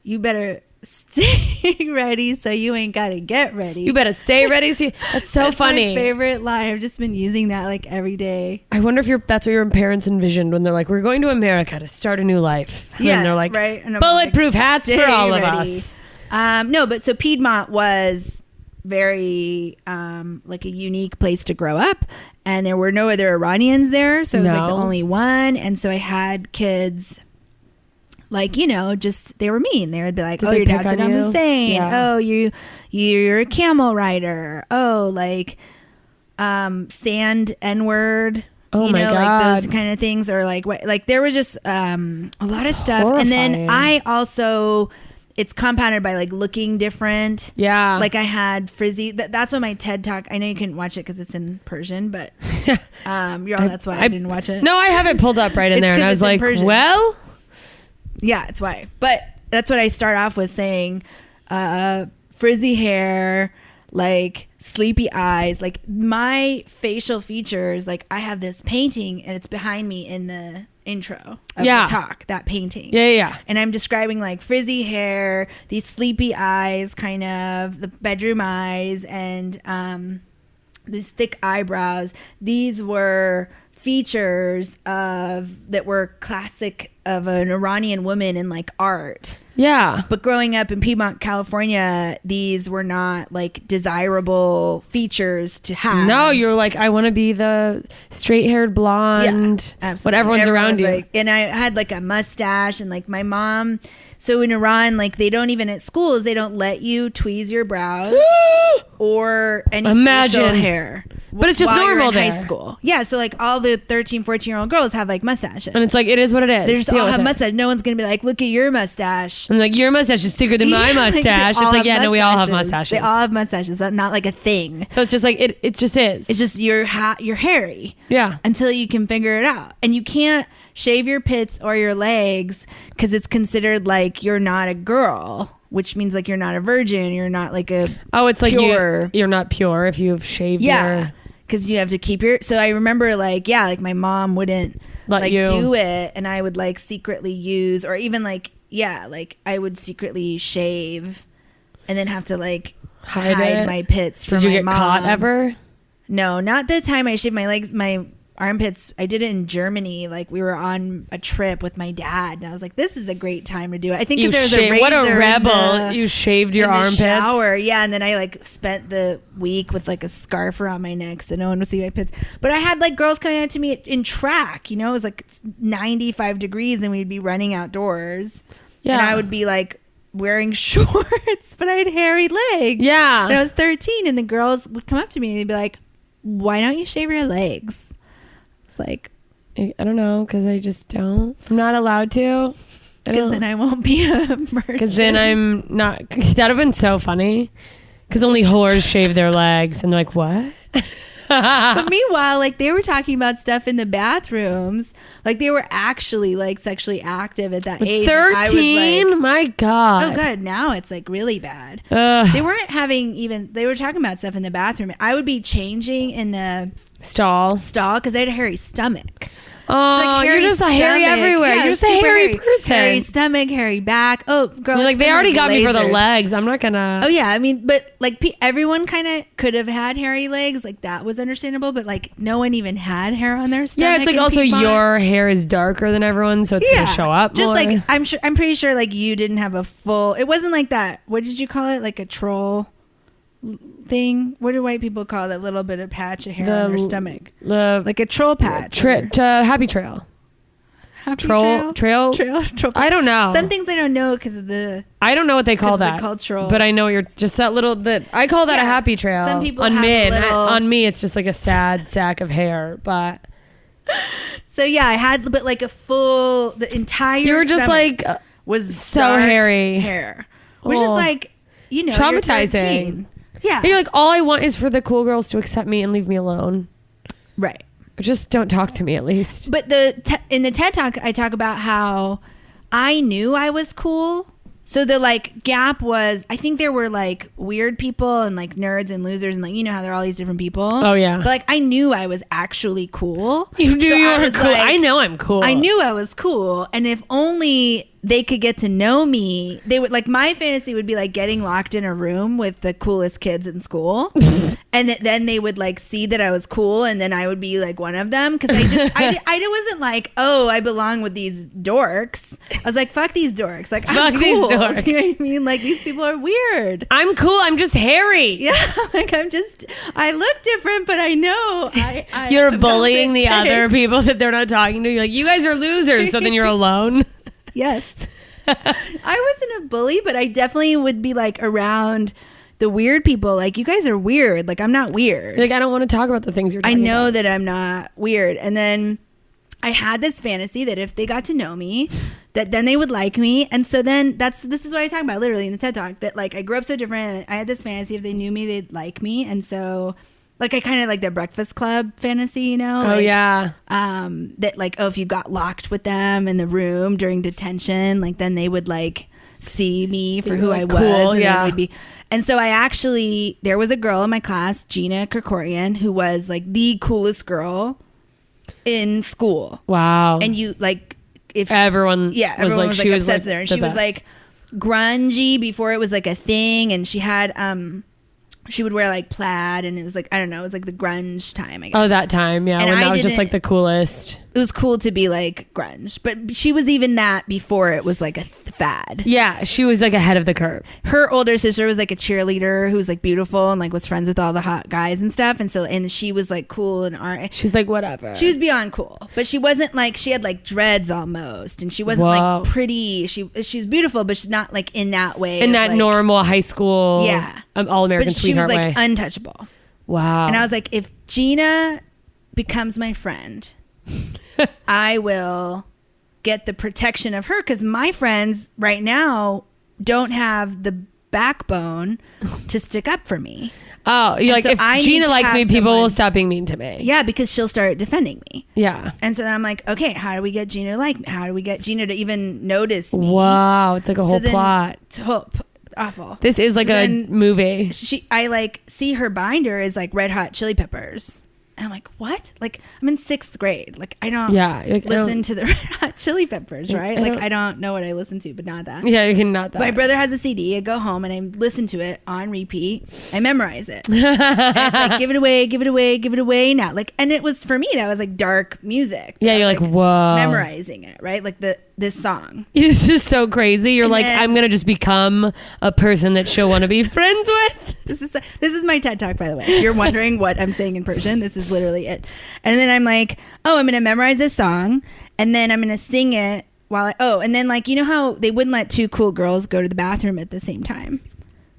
you better stay ready so you ain't got to get ready. You better stay ready. That's so funny. My favorite line. I've just been using that like every day. I wonder if that's what your parents envisioned when they're like, we're going to America to start a new life. And then they're like, right. And bulletproof like, hats for all of us. No, but so Piedmont was very like a unique place to grow up, and there were no other Iranians there, so I was like the only one. And so I had kids like, just they were mean. They would be like, oh, your dad's Saddam Hussein. Yeah. Oh, you're a camel rider. Oh, like sand N-word. Oh my God. Like those kind of things, or like what, like there was just a lot of stuff. Horrifying. And then I also it's compounded by like looking different. Yeah. Like I had frizzy. That's what my TED Talk. I know you couldn't watch it because it's in Persian, but that's why I didn't watch it. No, I have it pulled up right in there, and I was like, well, yeah, it's why. But that's what I start off with saying: frizzy hair, like sleepy eyes, like my facial features. Like I have this painting, and it's behind me in the intro of the talk, that painting. Yeah. And I'm describing like frizzy hair, these sleepy eyes, kind of the bedroom eyes, and these thick eyebrows. These were features that were classic of an Iranian woman in like art. Yeah. But growing up in Piedmont, California, these were not like desirable features to have. No, you're like, I want to be the straight-haired blonde. Yeah, absolutely. When everyone's around you. Like, and I had like a mustache, and like my mom. So in Iran, like they don't even at schools, they don't let you tweeze your brows or any facial hair. But it's just while normal you're in there. high school. Yeah, so like all the 13, 14-year-old girls have like mustaches. And it's like, it is what it is. They just Deal all with have it. mustache. No one's going to be like, look at your mustache. I'm like, your mustache is thicker than my Yeah, like, they mustache. all It's like, have yeah, no, we all have mustaches. They all have mustaches. That's not like a thing. So it's just like, it just is. It's just you're hairy. Yeah. Until you can figure it out. And you can't shave your pits or your legs because it's considered like you're not a girl, which means like you're not a virgin. You're not like a it's like pure. you're not pure if you've shaved your... Because you have to keep your... So I remember like, like my mom wouldn't Let like you do it, and I would like secretly use, or even like, like I would secretly shave and then have to like hide my pits from my mom. Did you get caught ever? No, not the time I shaved my legs, my armpits. I did it in Germany. Like we were on a trip with my dad, and I was like, "This is a great time to do it." I think because there was a razor. What a rebel! In You shaved your the armpits. shower, yeah, and then I like spent the week with like a scarf around my neck so no one would see my pits. But I had like girls coming up to me in track. You know, it was like 95 degrees, and we'd be running outdoors. Yeah, and I would be like wearing shorts, but I had hairy legs. Yeah, and I was 13, and the girls would come up to me and they'd be like, "Why don't you shave your legs?" Like, I don't know, because I just don't. I'm not allowed to. Because then I won't be a merchant. Because then I'm not. That'd have been so funny. Because only whores shave their legs, and they're like, what? But meanwhile, like they were talking about stuff in the bathrooms. Like they were actually like sexually active at that age. 13? Like, my God. Oh God, now it's like really bad. Ugh. They weren't having even, they were talking about stuff in the bathroom. I would be changing in the stall because I had a hairy stomach. Oh, like you're just a hairy everywhere. Yeah, you're just a hairy person. Hairy stomach, hairy back. Oh, girl. You're like, they already got me for the legs. I'm not gonna. Oh, yeah. I mean, but like everyone kind of could have had hairy legs. Like that was understandable. But like no one even had hair on their stomach. Yeah, it's like also your hair is darker than everyone. So it's going to show up just more. Like, I'm pretty sure like you didn't have a full, it wasn't like that. What did you call it? Like a troll thing. What do white people call that little bit of patch of hair on their stomach? Like a troll patch. Happy trail. Trail. I don't know. Some things I don't know because of the. I don't know what they call that. The cultural. But I know you're just that little. I call that a happy trail. Some people on have men. little. On me, it's just like a sad sack of hair. But. So yeah, I had but like a full the entire. You were just like was so hairy hair, which is like traumatizing. Yeah, you're like, all I want is for the cool girls to accept me and leave me alone. Right. Just don't talk to me at least. But in the TED Talk, I talk about how I knew I was cool. So the like gap was, I think there were like weird people and like nerds and losers and like, you know how there are all these different people. Oh yeah. But like I knew I was actually cool. You knew you were cool. Like, I know I'm cool. I knew I was cool. And if only they could get to know me, they would like, my fantasy would be like getting locked in a room with the coolest kids in school. And then they would like see that I was cool, and then I would be like one of them. Cause I wasn't like, oh, I belong with these dorks. I was like, fuck these dorks. Like, I'm cool. These dorks. You know what I mean? Like, these people are weird. I'm cool. I'm just hairy. Yeah. Like I look different, but I know you're bullying the other people that they're not talking to. You're like, you guys are losers. So then you're alone. Yes. I wasn't a bully, but I definitely would be like around the weird people. Like, you guys are weird. Like, I'm not weird. Like, I don't want to talk about the things you're talking about. I know that I'm not weird. And then I had this fantasy that if they got to know me, that then they would like me. And so then this is what I talk about literally in the TED Talk, that like I grew up so different. I had this fantasy if they knew me, they'd like me. And so like I kind of like the Breakfast Club fantasy, you know? Oh, like, yeah. That like, oh, if you got locked with them in the room during detention, like then they would like see me for who I was. Cool, and yeah. then we'd be, and so there was a girl in my class, Gina Kerkorian, who was like the coolest girl in school. Wow. And you like, if everyone everyone was like obsessed with her, and she was best. like grungy before it was like a thing, and she had she would wear like plaid, and it was like, I don't know, it was like the grunge time, I guess. Oh, that time, yeah, And when I that was just didn't- like the coolest. It was cool to be like grunge, but she was even that before it was like a fad. Yeah, she was like ahead of the curve. Her older sister was like a cheerleader who was like beautiful and like was friends with all the hot guys and stuff, and so and she was like cool and art. She's like, whatever. She was beyond cool, but she wasn't like, she had like dreads almost, and she wasn't Whoa. like pretty. She's beautiful, but she's not like in that way. in of, that like, normal high school, Yeah. all-American But she was sweetheart like way. untouchable. Wow. And I was like, if Gina becomes my friend, I will get the protection of her, because my friends right now don't have the backbone to stick up for me. oh, you're like, so if I need Gina to likes have me, people will someone- stop being mean to me. Yeah, because she'll start defending me. Yeah. And so then I'm like, okay, how do we get Gina to like me? How do we get Gina to even notice me? Wow, it's like a whole then- plot. Awful. This is like So a then movie. I like see her binder is like Red Hot Chili Peppers. And I'm like, what? Like, I'm in 6th grade. Like, I don't Yeah, like, I listen don't- to the Red Hot Chili Peppers, right? I Like, don't- I don't know what I listen to, but not that. Yeah, you can not that. My brother has a CD. I go home and I listen to it on repeat. I memorize it. And it's like, give it away, give it away, give it away now. Like, and it was, for me, that was like dark music. Yeah, I you're was, like, whoa. memorizing it, right? Like this song. This is so crazy. You're And like, then- I'm gonna just become a person that she'll want to be friends with. This is my TED Talk, by the way. If you're wondering what I'm saying in Persian, this is literally it. And then I'm like, oh, I'm going to memorize this song, and then I'm going to sing it and then like, you know how they wouldn't let 2 cool girls go to the bathroom at the same time?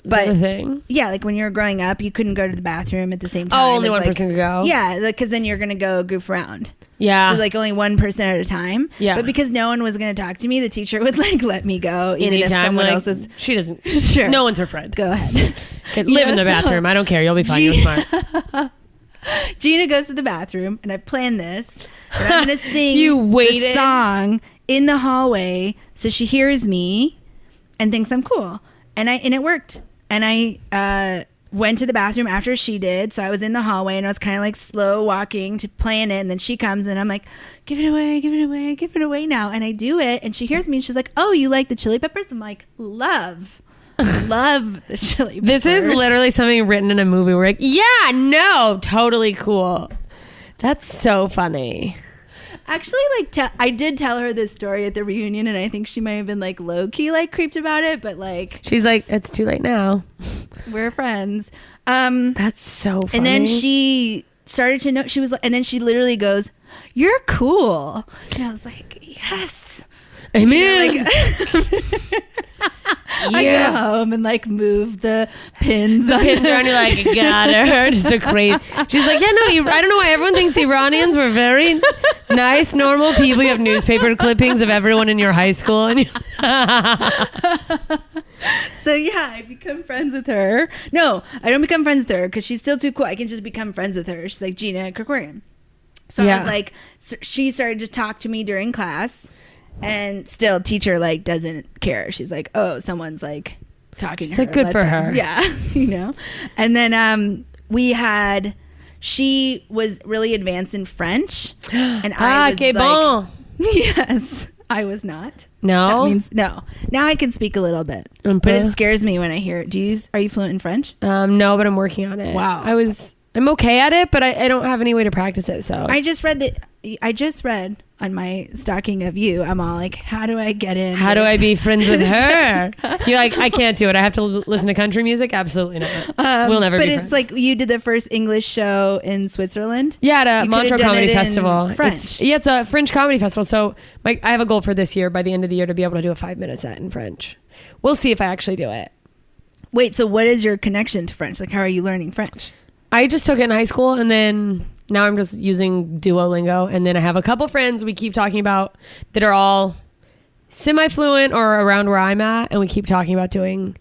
Is that a thing? Yeah, like when you were growing up, you couldn't go to the bathroom at the same time. Oh, only as, one like- person could go? Yeah, because then you're going to go goof around. Yeah. So like only one person at a time. Yeah. But because no one was going to talk to me, the teacher would like let me go, even if Anytime, someone like, else was. she doesn't. Sure. No one's her friend. Go ahead. Okay, live in the bathroom. I don't care. You'll be fine. You're smart. Gina goes to the bathroom, and I planned this. That I'm going to sing You waited. the song in the hallway so she hears me and thinks I'm cool. And it worked. And I went to the bathroom after she did. So I was in the hallway, and I was kind of like slow walking to plan it. And then she comes, and I'm like, give it away, give it away, give it away now. And I do it, and she hears me, and she's like, oh, you like the Chili Peppers? I'm like, love the Chili Peppers. This is literally something written in a movie. We're like, yeah, no, totally cool. That's so funny. Actually, like I did tell her this story at the reunion, and I think she might have been like low key like creeped about it, but like She's like, it's too late now. we're friends. That's so funny. And then she started to know, she was like, and then she literally goes, "You're cool," and I was like, "Yes." Amen. You know, like, I Yes. go home and like move the pins. The pins around, you're like, got her. Just a crazy. She's like, yeah, no, I don't know why everyone thinks Iranians were very nice, normal people. You have newspaper clippings of everyone in your high school. And So yeah, I become friends with her. No, I don't become friends with her because she's still too cool. I can just become friends with her. She's like Gina Kerkorian. So Yeah. I was like, she started to talk to me during class, and still teacher like doesn't care. She's like, oh, someone's like talking She's to her. like, good let for them- her. Yeah, you know. And then she was really advanced in French, and I was que like, bon. yes, I was not. No? That means no. Now I can speak a little bit, Un but peu. it scares me when I hear it. Are you fluent in French? No, but I'm working on it. Wow. I'm okay at it, but I don't have any way to practice it. So I just read on my stalking of you. I'm all like, how do I get in? how do with- I be friends with her? You're like, I can't do it. I have to listen to country music. Absolutely not. We'll never But be it's friends. like you did the first English show in Switzerland. Yeah, at a You Montreux could've done Comedy it in Festival. French. It's a French comedy festival. So I have a goal for this year, by the end of the year, to be able to do a 5-minute set in French. We'll see if I actually do it. Wait, so what is your connection to French? Like, how are you learning French? I just took it in high school, and then Now I'm just using Duolingo, and then I have a couple friends we keep talking about that are all semi-fluent or around where I'm at, and we keep talking about doing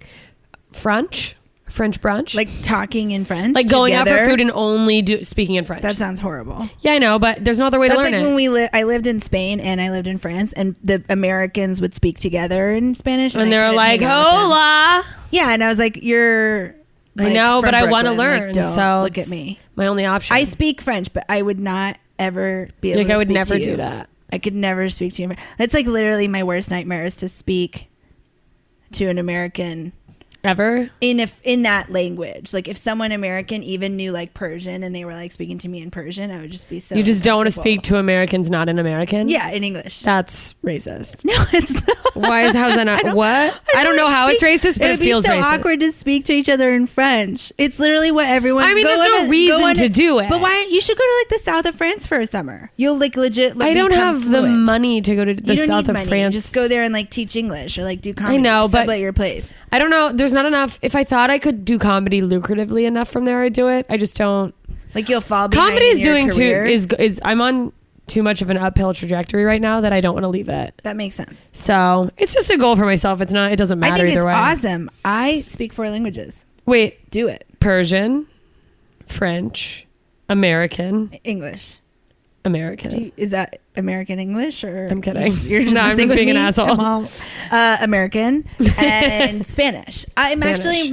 French brunch, Like talking in French, like going out together? for food and only speaking in French. That sounds horrible. Yeah, I know, but there's no other way That's to learn like it. when I lived in Spain and I lived in France, and the Americans would speak together in Spanish, and I they're couldn't like, hang out with them. "Hola." Yeah, and I was like, "You're." I like, know, from but I want to Brooklyn. learn. Like, don't so look at it's me. My only option. I speak French, but I would not ever be able like to I would speak never to you. do that. I could never speak to you. It's like literally my worst nightmare is to speak to an American Ever? in that language. Like if someone American even knew like Persian and they were like speaking to me in Persian, I would just be so. You just don't want to uncomfortable. speak to Americans not in American? Yeah, in English. That's racist. No, it's not. How's that not? What? I don't know how it's racist, but it feels would be so racist. awkward to speak to each other in French. It's literally what everyone. I mean, go there's on no a- reason go on to a- do it. But why? You should go to like the south of France for a summer. You'll like legit. Like, I don't become have the fluent. money to go to the You don't south need of money. France. Just go there and like teach English or like do comedy. know, but- sublet your place. I don't know. There's not enough. If I thought I could do comedy lucratively enough from there, I'd do it. I just don't. Like you'll fall behind. Comedy is in your doing career. is I'm on too much of an uphill trajectory right now that I don't want to leave it. That makes sense. So it's just a goal for myself. It's not. It doesn't matter I think either it's way. awesome. I speak 4 languages. Wait, Do it. Persian, French, American, English. American. Is that American English or? I'm kidding. You're just No, I'm messing just with being an me? asshole. I'm all, American and Spanish. I'm Spanish. actually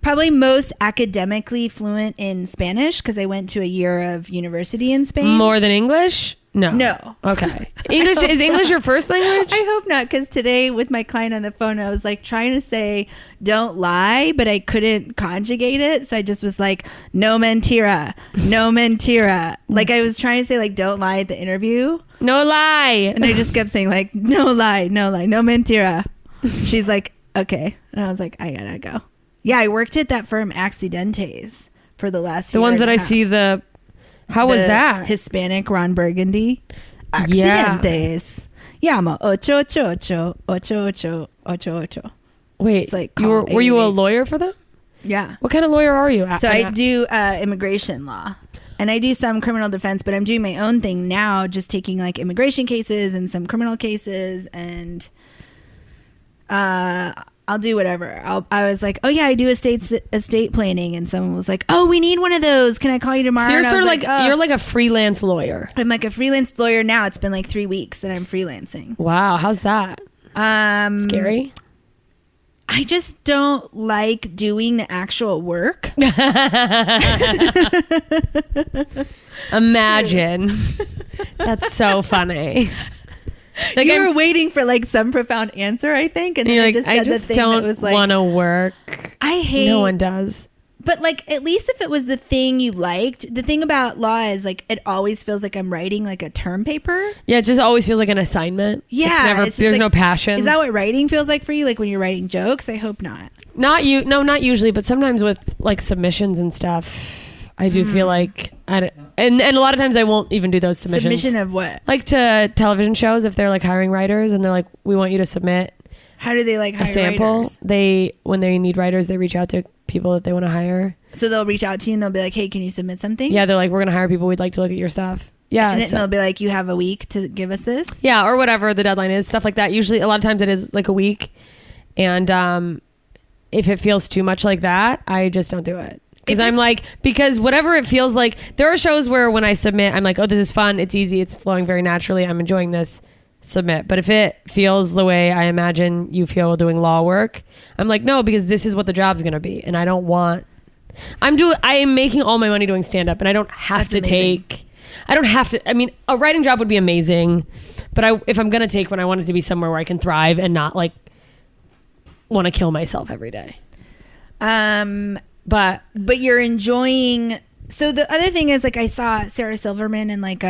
probably most academically fluent in Spanish because I went to a year of university in Spain. More than English? No. No. Okay. English is English your first language? I hope not, because today with my client on the phone, I was like trying to say "don't lie," but I couldn't conjugate it, so I just was like "no mentira, no mentira." Like I was trying to say like "don't lie" at the interview, No lie. and I just kept saying like "no lie, no lie, no mentira." She's like, "Okay," and I was like, "I gotta go." Yeah, I worked at that firm Accidentes for the last. The year ones and that a I half. see how was The that? Hispanic Ron Burgundy. Yeah. Accidentes. Llamo 888-888-8888. Wait, It's like you were call you a 888. lawyer for them? Yeah. What kind of lawyer are you? So I do immigration law. And I do some criminal defense, but I'm doing my own thing now, just taking like immigration cases and some criminal cases, and I'll do whatever. I was like, oh yeah, I do estate planning, and someone was like, oh, we need one of those. Can I call you tomorrow? So you're And I sort of was like "Oh." you're like a freelance lawyer. I'm like a freelance lawyer now. It's been like 3 weeks that I'm freelancing. Wow, how's that? Scary? I just don't like doing the actual work. Imagine. That's so funny. Like You were waiting for like some profound answer, I think, and then you're I like, just said I just the thing don't that was like, want to work. I hate. No one does. But like, at least if it was the thing you liked, the thing about law is like, it always feels like I'm writing like a term paper. Yeah, it just always feels like an assignment. Yeah, it's never, it's just there's like- no passion. Is that what writing feels like for you? Like when you're writing jokes? I hope not. Not you. No, not usually, but sometimes with like submissions and stuff, I do feel like and a lot of times I won't even do those submissions. Submission of what? Like to television shows, if they're like hiring writers and they're like, we want you to submit How do they like a hire sample. writers? When they need writers, they reach out to people that they want to hire. So they'll reach out to you and they'll be like, hey, can you submit something? Yeah, they're like, we're gonna hire people. We'd like to look at your stuff. Yeah, And then so- they'll be like, you have a week to give us this. yeah, or whatever the deadline is, stuff like that. Usually, a lot of times it is like a week, and if it feels too much like that, I just don't do it. Because whatever it feels like, there are shows where when I submit, I'm like, oh, this is fun, it's easy, it's flowing very naturally, I'm enjoying this, submit. But if it feels the way I imagine you feel doing law work, I'm like, no, because this is what the job's gonna be, and I don't want. I am making all my money doing stand up, and I don't have That's to amazing. take. I don't have to. I mean, a writing job would be amazing, but if I'm gonna take one, I want it to be somewhere where I can thrive and not like want to kill myself every day. But you're enjoying. So the other thing is, like, I saw Sarah Silverman in like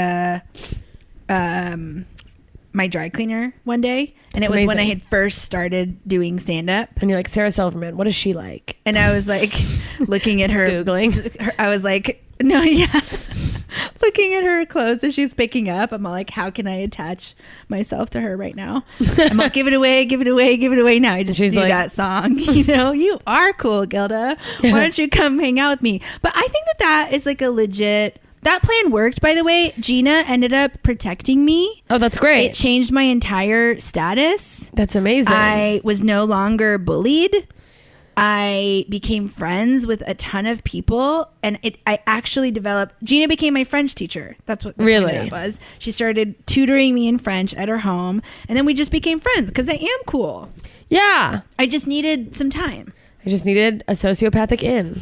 my dry cleaner one day, and That's it was when I amazing. had first started doing stand up, and you're like, Sarah Silverman, what is she like? and I was like looking at her Googling. I was like, no, yeah. looking at her clothes as she's picking up. I'm all like, how can I attach myself to her right now? I'm like, give it away, give it away, give it away now. I just do like, that song. You know, you are cool, Gilda. Why don't you come hang out with me? But I think that is like a legit... That plan worked, by the way. Gina ended up protecting me. Oh, that's great. It changed my entire status. That's amazing. I was no longer bullied. I became friends with a ton of people, and I actually developed... Gina became my French teacher. That's what it was. She started tutoring me in French at her home, and then we just became friends because I am cool. Yeah. I just needed some time. I just needed a sociopathic in.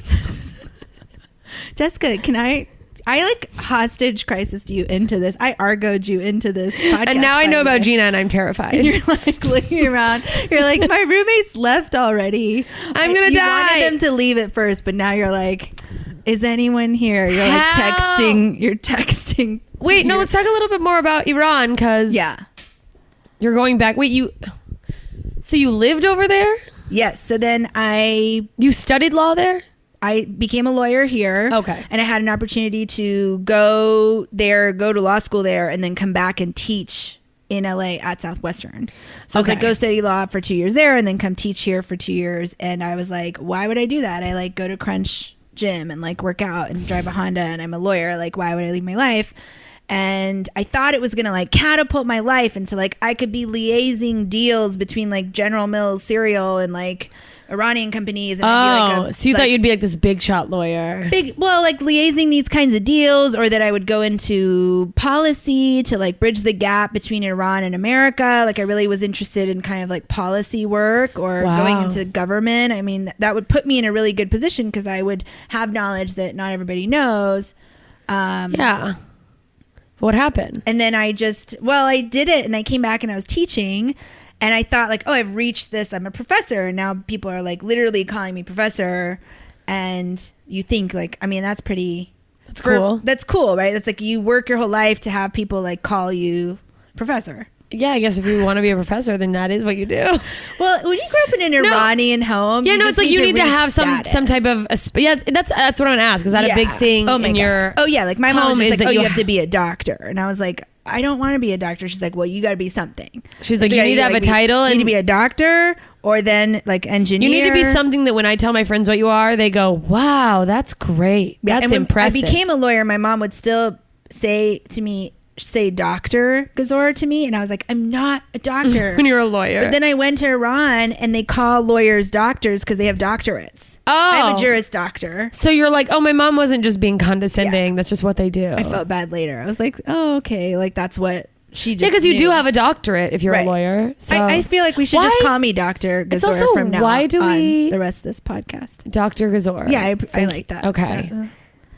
Jessica, can I like hostage crisis you into this. I argoed you into this podcast. And now I know about Gina and I'm terrified. And you're like looking around. You're like, my roommates left already. I'm going to die. You wanted them to leave at first, but now you're like, is anyone here? You're like texting. You're texting. Wait, no, let's talk a little bit more about Iran because you're going back. Wait, so you lived over there? Yes. So then you studied law there? I became a lawyer here. Okay. And I had an opportunity to go to law school there, and then come back and teach in LA at Southwestern. So I was like, go study law for 2 years there and then come teach here for 2 years. And I was like, why would I do that? I like go to Crunch Gym and like work out and drive a Honda, and I'm a lawyer. Like, why would I leave my life? And I thought it was going to like catapult my life into like, I could be liaising deals between like General Mills cereal and like Iranian companies. And I'd be like so you thought you'd be like this big shot lawyer. Like liaising these kinds of deals, or that I would go into policy to like bridge the gap between Iran and America. Like I really was interested in kind of like policy work or going into government. I mean, that would put me in a really good position because I would have knowledge that not everybody knows. What happened? And then I did it, and I came back and I was teaching, and I thought like, oh, I've reached this. I'm a professor, and now people are like literally calling me professor. And you think like, I mean, that's cool. That's cool, right? That's like you work your whole life to have people like call you professor. Yeah, I guess if you want to be a professor, then that is what you do. Well, when you grew up in an Iranian home, it's like you need to have some type of that's what I'm gonna ask. Is that a big thing in your? Oh yeah, like my mom was just like, you have to be a doctor, and I was like, I don't want to be a doctor. She's like, well, you got to be something. She's like, you need to have a title. You need to be a doctor, or then like engineer. You need to be something that when I tell my friends what you are, they go, wow, that's great. That's impressive. I became a lawyer. My mom would still say Dr. Gazor to me, and I was like, I'm not a doctor. When you're a lawyer. But then I went to Iran, and they call lawyers doctors because they have doctorates. Oh. I have a Juris Doctor. So you're like, oh, my mom wasn't just being condescending. Yeah. That's just what they do. I felt bad later. I was like, oh, okay. Like that's what she just because you do have a doctorate if you're a lawyer. So I feel like we should just call me Dr. Gazor from now on the rest of this podcast. Dr. Gazor. Yeah, I like that. Okay. So,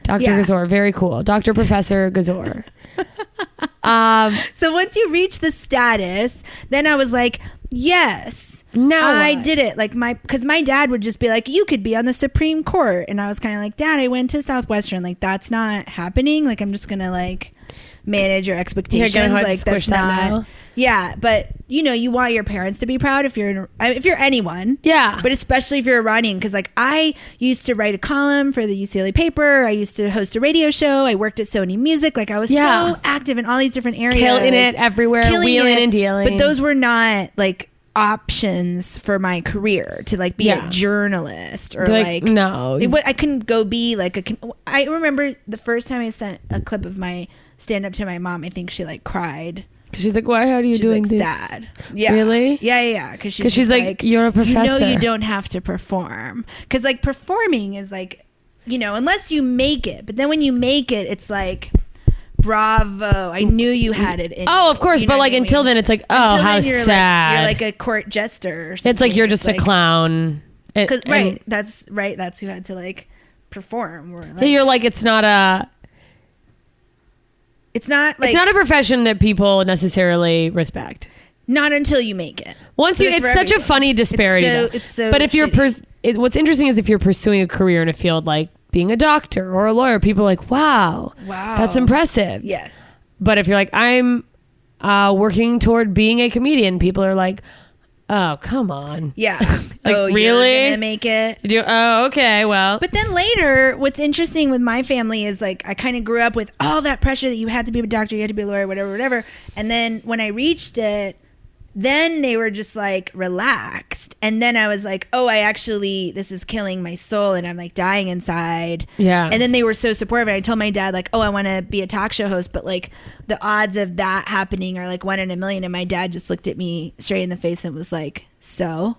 Dr. Gazor, very cool. Dr. Professor Gazor. So once you reach the status, then I was like, yes, I did it. Like because my dad would just be like, you could be on the Supreme Court. And I was kind of like, Dad, I went to Southwestern. Like, that's not happening. Like, I'm just going to like manage your expectations. You're gonna like that's not. Now. Yeah. But you want your parents to be proud if you're anyone. Yeah. But especially if you're Iranian. Because like I used to write a column for the UCLA paper. I used to host a radio show. I worked at Sony Music. Like I was so active in all these different areas. Killing it everywhere. Wheeling and dealing. But those were not like options for my career to like be a journalist or like no. I couldn't go be like I remember the first time I sent a clip of my stand up to my mom. I think she like cried. Cause she's like, why? How are you doing like this? Sad. Yeah. Really? Yeah. Because she's like, you're a professor. You don't have to perform. Because like performing is like, unless you make it. But then when you make it, it's like, bravo! I knew you had it in. Oh, of course. But like until then, it's like, oh, how sad. You're like a court jester. Or something. It's like you're just a clown. That's right. That's who had to like perform. You're like, it's not a profession that people necessarily respect. Not until you make it. It's such a funny disparity. It's so but if shitty. What's interesting is if you're pursuing a career in a field like being a doctor or a lawyer, people are like, wow, that's impressive. Yes. But if you're like, I'm working toward being a comedian, people are like, Oh, come on. Yeah. Like, oh, really? You're gonna make it. Okay, well. But then later, what's interesting with my family is like I kind of grew up with all that pressure that you had to be a doctor, you had to be a lawyer, whatever. And then when I reached it, then they were just like relaxed. And then I was like, oh, this is killing my soul and I'm like dying inside. Yeah. And then they were so supportive. And I told my dad like, oh, I want to be a talk show host. But like the odds of that happening are like 1 in a million. And my dad just looked at me straight in the face and was like, so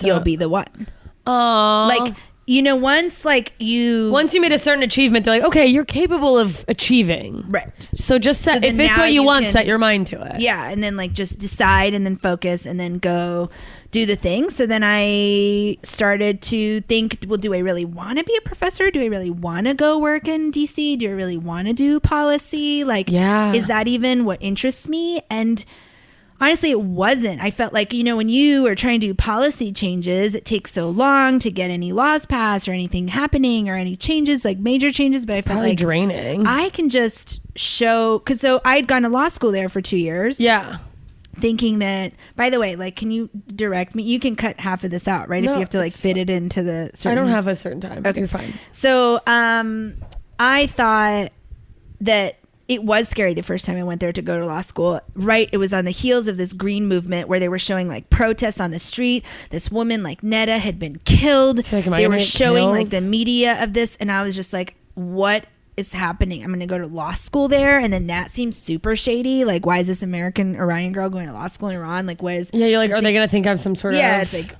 you'll be the one. Aww. Like, once you made a certain achievement, they're like, okay, you're capable of achieving. Right. So just set, if it's now what you want, can, set your mind to it. Yeah. And then like just decide and then focus and then go do the thing. So then I started to think, well, do I really want to be a professor? Do I really want to go work in DC? Do I really want to do policy? Like, is that even what interests me? And honestly, it wasn't. I felt like, when you are trying to do policy changes, it takes so long to get any laws passed or anything happening or any changes, like major changes. But I felt like draining. I can just show, because so I'd gone to law school there for 2 years. Yeah. Thinking that, by the way, like, can you direct me? You can cut half of this out, right? No, if you have to like fit it into the certain. I don't have a certain time. Okay. You're fine. So I thought that it was scary the first time I went there to go to law school. Right. It was on the heels of this green movement where they were showing like protests on the street. This woman like Netta had been killed. They were showing like the media of this. And I was just like, what is happening? I'm going to go to law school there. And then that seems super shady. Like, why is this American Iranian girl going to law school in Iran? Like, what is... Yeah, you're like, are they going to think I'm some sort of... Yeah, it's like...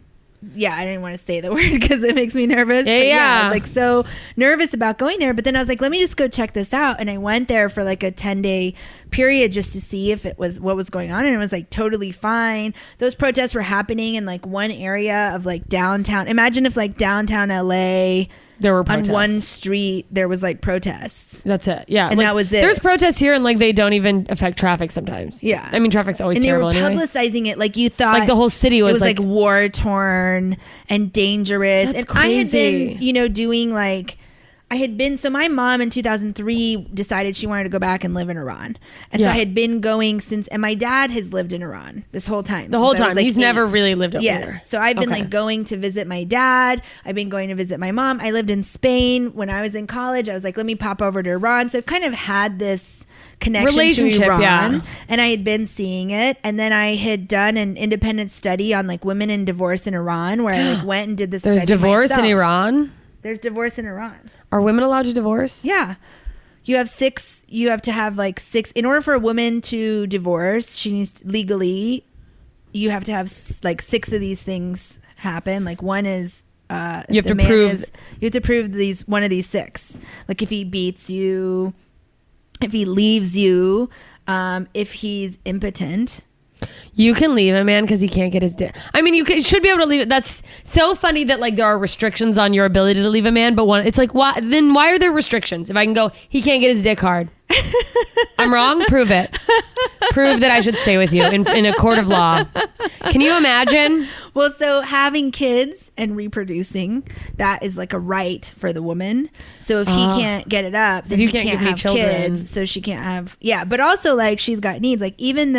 Yeah, I didn't want to say the word because it makes me nervous. Yeah. I was like so nervous about going there. But then I was like, let me just go check this out. And I went there for like a 10-day period just to see if it was what was going on. And it was like totally fine. Those protests were happening in like one area of like downtown. Imagine if like downtown LA... There were protests. On one street, there was like protests. That's it. Yeah. And like, that was it. There's protests here and like they don't even affect traffic sometimes. Yeah. I mean, traffic's always terrible anyway. And they were publicizing it like you thought. Like the whole city was like war torn and dangerous. That's and crazy. I had been, doing like... so my mom in 2003 decided she wanted to go back and live in Iran. And so I had been going since, and my dad has lived in Iran this whole time. The whole time. He's never really lived over there. Yes. So I've been like going to visit my dad. I've been going to visit my mom. I lived in Spain when I was in college. I was like, let me pop over to Iran. So I've kind of had this connection to Iran. And I had been seeing it. And then I had done an independent study on like women in divorce in Iran where I like went and did this study There's divorce myself. in Iran? There's divorce in Iran. Are women allowed to divorce? Yeah. You have to have like 6 in order for a woman to divorce, she needs legally, you have to have like 6 of these things happen. Like one is you have to prove one of these 6. Like if he beats you, if he leaves you, if he's impotent. You can leave a man because he can't get his dick. I mean, should be able to leave it. That's so funny that like there are restrictions on your ability to leave a man, but it's like, why are there restrictions? If I can go, he can't get his dick hard. I'm wrong? Prove it. Prove that I should stay with you in a court of law. Can you imagine? Well, so having kids and reproducing, that is like a right for the woman. So if he can't get it up, then if you he can't have children. kids. So she can't have, but also like she's got needs. Like even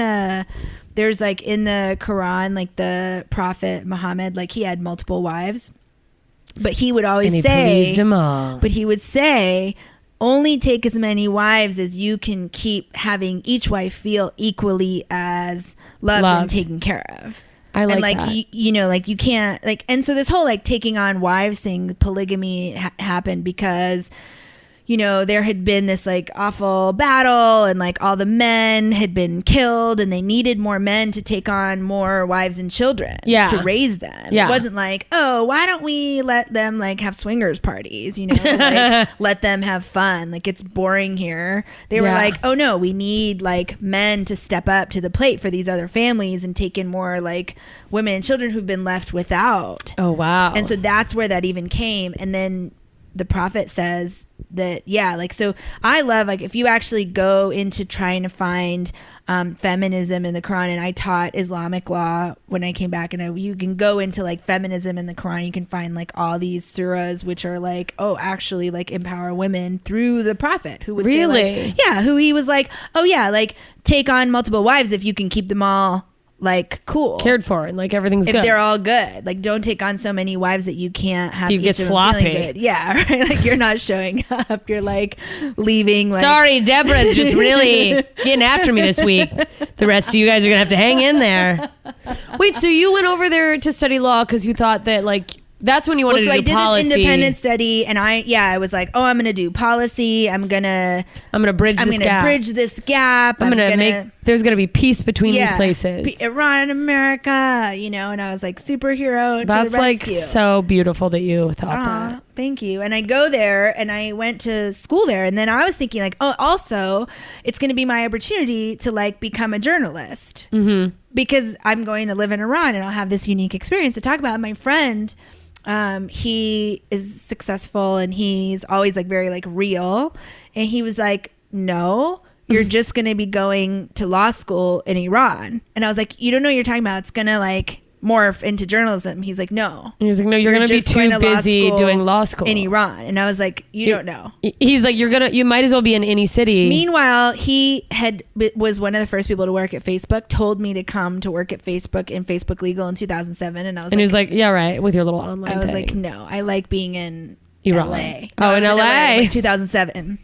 there's like in the Quran, like the Prophet Muhammad, like he had multiple wives, but he would always pleased them all. But he would say, only take as many wives as you can keep having each wife feel equally as loved. And taken care of. I like and like that. Like you can't like, and so this whole like taking on wives thing, polygamy happened because there had been this like awful battle and like all the men had been killed and they needed more men to take on more wives and children to raise them. It wasn't like, oh, why don't we let them like have swingers parties, like let them have fun. Like it's boring here. They were like, oh no, we need like men to step up to the plate for these other families and take in more like women and children who've been left without. Oh, wow. And so that's where that even came. And then the prophet says that, so I love, like, if you actually go into trying to find feminism in the Quran, and I taught Islamic law when I came back, and you can go into like feminism in the Quran, you can find like all these surahs which are like, oh, actually like empower women through the prophet who would say, like, who he was like, oh yeah, like take on multiple wives if you can keep them all like cool, cared for, and like everything's if good. they're all good. Like, don't take on so many wives that you can't have. You each get of them sloppy. feeling good. Yeah, right. Like, you're not showing up. You're like leaving. Like, Sorry, Deborah's just really getting after me this week. The rest of you guys are gonna have to hang in there. Wait, so you went over there to study law because you thought that like that's when you wanted so to I do did policy. this independent study, and I was like, oh, I'm gonna do policy. I'm gonna bridge this gap. bridge this gap. I'm gonna make. There's gonna be peace between these places. Iran and America, you know. And I was like, superhero. That's to the like rescue. so beautiful that you thought that. Thank you. And I go there, and I went to school there, and then I was thinking like, oh, also, it's gonna be my opportunity to like become a journalist because I'm going to live in Iran, and I'll have this unique experience to talk about. My friend. He is successful and he's always like very like real, and he was like, no, you're just gonna be going to law school in Iran. And I was like, you don't know what you're talking about. It's gonna like morph into journalism. He's like, no. He's like, no, you're gonna be just going too to law busy school doing law school in Iran. And I was like, you don't know. He's like, you might as well be in any city. Meanwhile, he was one of the first people to work at Facebook, told me to come to work at Facebook in Facebook Legal in 2007. And I was he was like, yeah, right, with your little online I was thing. like, no, I like being in Iran. LA. Oh, in I was LA. like 2007.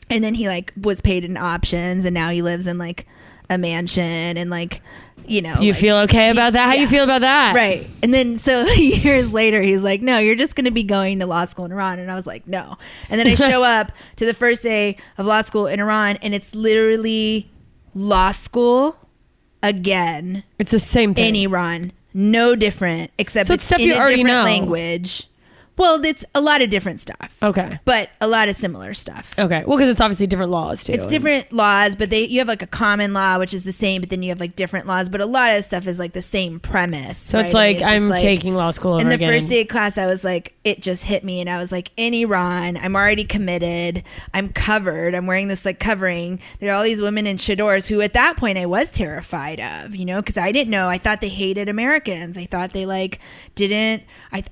And then he like was paid in options, and now he lives in like a mansion, and like, you know. You like, feel okay about that? How yeah. you feel about that? Right. And then so years later, he's like, no, you're just going to be going to law school in Iran. And I was like, no. And then I show up to the first day of law school in Iran, and it's literally law school again. It's the same thing. In Iran. No different, except So it's it's stuff in you a already different know. language. Well, it's a lot of different stuff. Okay. But a lot of similar stuff. Okay. Well, because it's obviously different laws too. It's different laws, but you have like a common law, which is the same, but then you have like different laws. But a lot of stuff is like the same premise. So right? it's like, just I'm like, taking law school over in the again. first day of class, I was like, it just hit me, and I was like, in Iran, I'm already committed. I'm covered. I'm wearing this like covering. There are all these women in chadors who, at that point, I was terrified of, you know, because I didn't know. I thought they hated Americans. I thought they like didn't.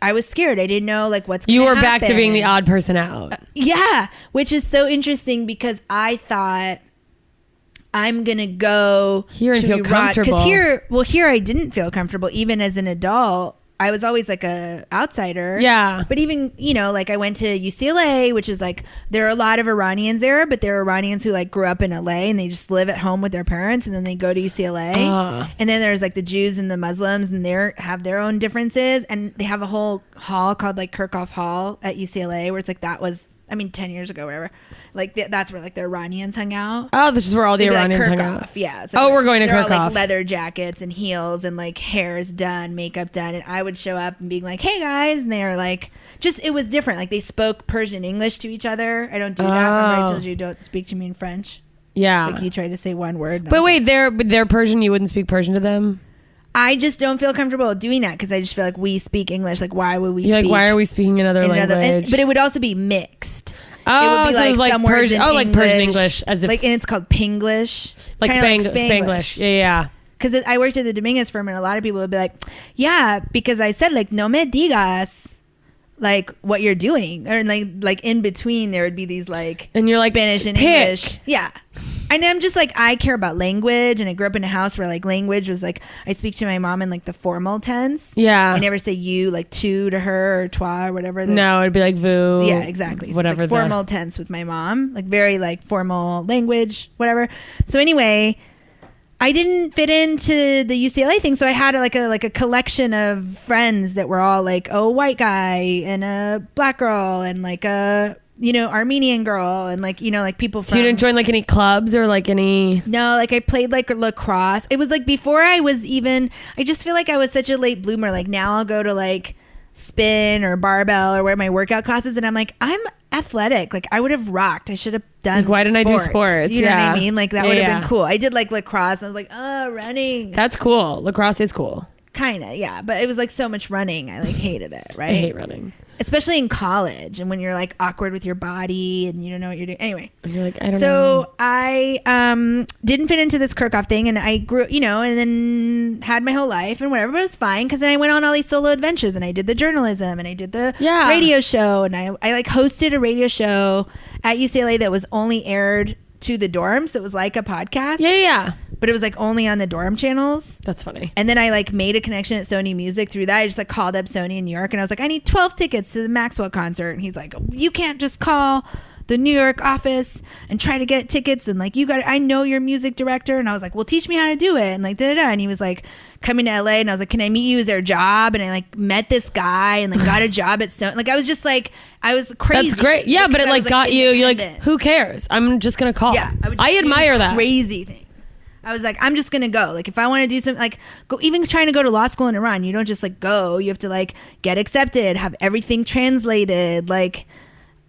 I was scared. I didn't know like what's going to happen. You were back to being the odd person out. Yeah, which is so interesting because I thought I'm gonna go here and to feel Iran. comfortable. Because here I didn't feel comfortable. Even as an adult, I was always like a outsider. Yeah. But even, you know, like I went to UCLA, which is like, there are a lot of Iranians there, but there are Iranians who like grew up in LA and they just live at home with their parents, and then they go to UCLA. And then there's like the Jews and the Muslims, and they have their own differences, and they have a whole hall called like Kirchhoff Hall at UCLA, where it's like, that was, I mean, 10 years ago, whatever. Like that's where like the Iranians hung out. Oh, this is where all the They'd be Iranians like, hung out. Kirchhoff, yeah. Oh, we're going to they're all, Kirchhoff. like leather jackets and heels and like hair's done, makeup done, and I would show up and being like, "Hey guys," and they were like, just it was different. Like they spoke Persian English to each other. I don't do that. Remember I told you don't speak to me in French. Yeah. Like you tried to say one word. But wait, they're Persian. You wouldn't speak Persian to them? I just don't feel comfortable doing that because I just feel like we speak English. Like why would we? You're speak like, why are we speaking another language? but it would also be mixed. Oh, it would be so it was like some words Persian. in Oh, like Persian English, as if like, and it's called Pinglish, like kinda Spanglish. Yeah. Because I worked at the Dominguez firm, and a lot of people would be like, yeah, because I said like no me digas like what you're doing, or like in between there would be these like, and you're like, Spanish and pick. English. Yeah. And I'm just like, I care about language, and I grew up in a house where like language was like, I speak to my mom in like the formal tense. Yeah. I never say you, like tu to her or toi or whatever. No, it'd be like vous. Yeah, exactly. So Whatever. it's like formal tense with my mom, like very like formal language, whatever. So anyway, I didn't fit into the UCLA thing, so I had like a collection of friends that were all like a white guy and a black girl and like a, you know, Armenian girl, and like, you know, like people from... So you didn't join like any clubs or like any... No, like I played like lacrosse. It was like before I was even... I just feel like I was such a late bloomer. Like now I'll go to like spin or barbell or where my workout classes, and I'm like, I'm athletic. Like I would have rocked. I should have done like, why didn't I do sports? You know yeah. what I mean? Like that would have been cool. I did like lacrosse, and I was like, oh, running. That's cool. Lacrosse is cool. Kinda, yeah. But it was like so much running. I like hated it, right? I hate running. Especially in college, and when you're like awkward with your body and you don't know what you're doing. Anyway, and you're like, I don't know. So I didn't fit into this Kirchhoff thing, and I grew, you know, and then had my whole life and whatever. But it was fine because then I went on all these solo adventures, and I did the journalism, and I did the radio show, and I like hosted a radio show at UCLA that was only aired to the dorms. So it was like a podcast. Yeah. But but it was like only on the dorm channels. That's funny. And then I like made a connection at Sony Music through that. I just like called up Sony in New York and I was like, I need 12 tickets to the Maxwell concert. And he's like, you can't just call the New York office and try to get tickets. And like, I know your music director. And I was like, well, teach me how to do it. And like, And he was like coming to LA and I was like, can I meet you? Is there a job? And I like met this guy and like got a job at Sony. Like I was just like, I was crazy. That's great. Yeah. But it like got you're like, who cares? I'm just going to call. Yeah. I admire that. Crazy things. I was like, I'm just going to go. Like, if I want to do something, like, go, even trying to go to law school in Iran, you don't just, like, go. You have to, like, get accepted, have everything translated. Like,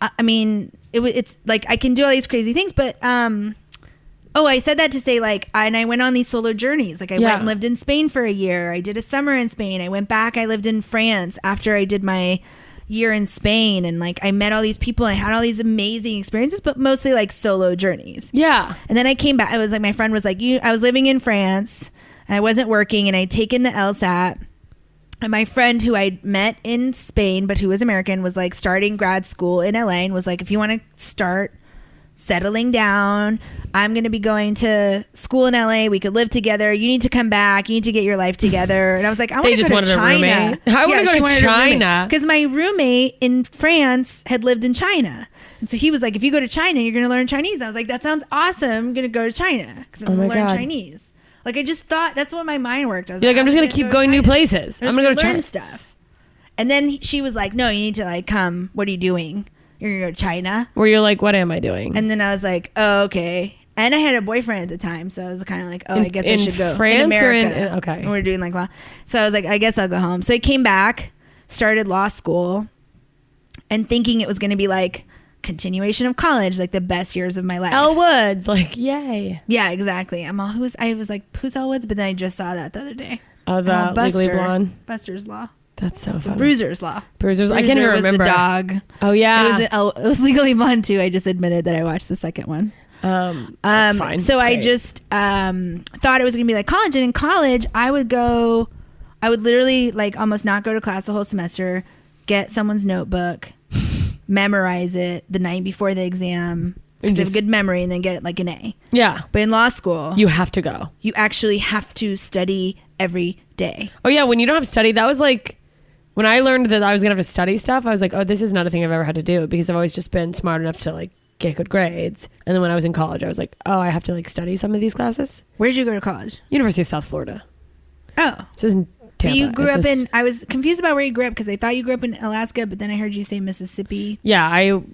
I mean, it's, like, I can do all these crazy things. But, I said that to say, like, I went on these solo journeys. Like, I went and lived in Spain for a year. I did a summer in Spain. I went back. I lived in France after I did my year in Spain, and like I met all these people and I had all these amazing experiences, but mostly like solo journeys. Yeah. And then I came back. I was like, my friend was like, I was living in France and I wasn't working and I'd taken the LSAT, and my friend who I'd met in Spain but who was American was like starting grad school in LA and was like, if you want to start settling down, I'm going to be going to school in LA. We could live together. You need to come back. You need to get your life together. And I was like, I want to go to China. I want to go to China. Because my roommate in France had lived in China. And so he was like, if you go to China, you're going to learn Chinese. I was like, that sounds awesome. I'm going to go to China because I'm going to learn Chinese. Like I just thought, that's what my mind worked. I was like, I'm just going to keep going new places. I'm going to go to learn stuff. And then she was like, no, you need to like come. What are you doing? You're going to go to China? Where you're like, what am I doing? And then I was like, oh, okay. And I had a boyfriend at the time, so I was kind of like, I guess I should go. France in America. Okay. And we're doing like law. So I was like, I guess I'll go home. So I came back, started law school, and thinking it was going to be like continuation of college, like the best years of my life. Elle Woods, like, yay. Yeah, exactly. I was like, who's Elle Woods? But then I just saw that the other day. Oh, the Legally Blonde. Buster's Law. That's so funny. Bruiser's Law. Bruiser's. I can't even remember. Was the dog. Oh yeah. It was Legally Blonde too. I just admitted that I watched the second one. That's fine. So I just thought it was gonna be like college, and in college I would literally like almost not go to class the whole semester, get someone's notebook, memorize it the night before the exam because I have a good memory, and then get it like an A. Yeah. But in law school, you have to go. You actually have to study every day. Oh yeah, when you don't have to study, that was like. When I learned that I was going to have to study stuff, I was like, oh, this is not a thing I've ever had to do because I've always just been smart enough to like get good grades. And then when I was in college, I was like, oh, I have to like study some of these classes. Where did you go to college? University of South Florida. Oh. This isn't Tampa. You grew up I was confused about where you grew up because I thought you grew up in Alaska, but then I heard you say Mississippi. Yeah,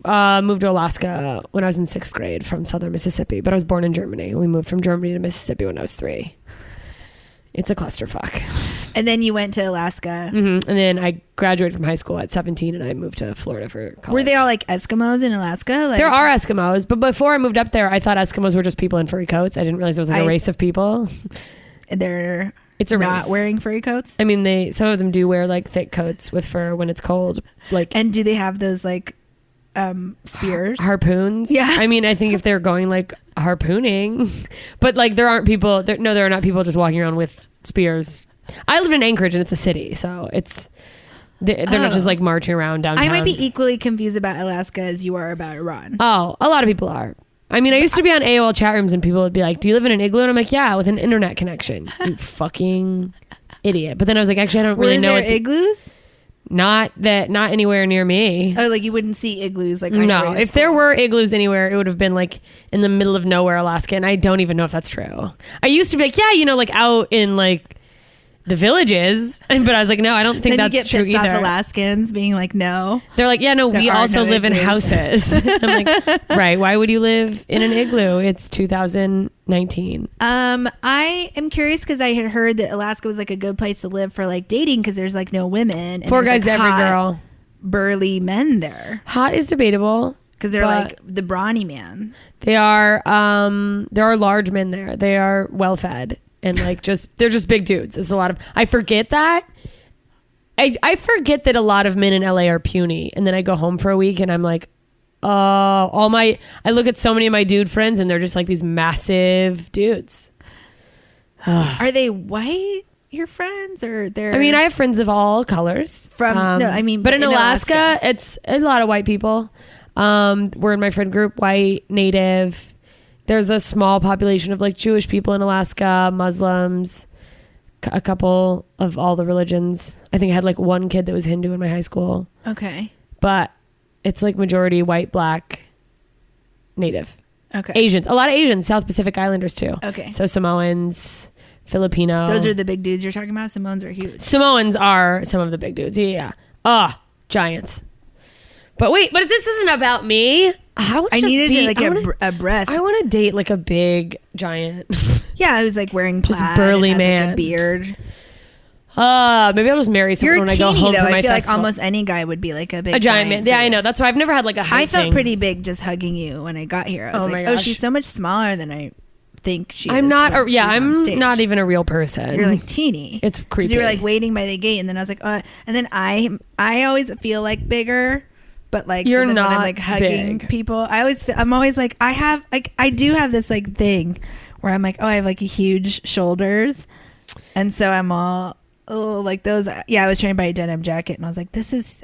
I moved to Alaska when I was in 6th grade from southern Mississippi, but I was born in Germany. We moved from Germany to Mississippi when I was 3. It's a clusterfuck. And then you went to Alaska. Mm-hmm. And then I graduated from high school at 17 and I moved to Florida for college. Were they all like Eskimos in Alaska? Like, there are Eskimos, but before I moved up there, I thought Eskimos were just people in furry coats. I didn't realize it was like a race of people. It's a not race. Wearing furry coats? I mean, some of them do wear like thick coats with fur when it's cold. Like, and do they have those like spears? Harpoons? Yeah. I mean, I think if they're going like harpooning, but like there are not people just walking around with spears. I live in Anchorage and it's a city, so they're not just like marching around downtown. I might be equally confused about Alaska as you are about Iran. Oh, a lot of people are. I mean, I used to be on AOL chat rooms and people would be like, do you live in an igloo? And I'm like, yeah, with an internet connection. You fucking idiot. But then I was like, actually, I don't really know. Were there igloos? Not anywhere near me. Oh, like you wouldn't see igloos like no. If there were igloos anywhere, it would have been like in the middle of nowhere, Alaska, and I don't even know if that's true. I used to be like, yeah, like out in like the villages, but I was like, no, I don't think that's true either. Then you get pissed off Alaskans being like, no. They're like, yeah, no, we also live in houses. I'm like, right? Why would you live in an igloo? It's 2019. I am curious because I had heard that Alaska was like a good place to live for like dating because there's like no women. And 4 guys, like, every girl. Burly men there. Hot is debatable. Because they're like the brawny man. They are. There are large men there. They are well fed. And like they're just big dudes. It's a lot of. I forget that. I forget that a lot of men in LA are puny, and then I go home for a week, and I'm like, I look at so many of my dude friends, and they're just like these massive dudes. Are they white? Your friends, or they're? I mean, I have friends of all colors. But in Alaska, it's a lot of white people. We're in my friend group, white, native, there's a small population of like Jewish people in Alaska, Muslims, a couple of all the religions. I think I had like one kid that was Hindu in my high school. Okay. But it's like majority white, black, native. Okay. Asians. A lot of Asians, South Pacific Islanders too. Okay. So Samoans, Filipino. Those are the big dudes you're talking about? Samoans are huge. Samoans are some of the big dudes. Yeah. Giants. But wait, but this isn't about me. I needed to get a breath. I want to date like a big giant. Yeah, I was like wearing plaid, just burly and has, man, like, a beard. Maybe I'll just marry someone when I go home though. from my I feel festival. like almost any guy would be like a big giant man. Yeah, I know. That's why I've never had like a height I felt thing. pretty big just hugging you when I got here. I was my like, gosh. she's so much smaller than I think she is. I'm not. when she's on I'm stage. not even a real person. You're like teeny. It's 'Cause creepy. you were like waiting by the gate, and then I was like, and then I always feel like bigger. But like, You're so then not when I'm like hugging big. people, I'm always like, I do have this like thing where I'm like, I have like huge shoulders. And so I'm all, like those. Yeah, I was trained by a denim jacket and I was like,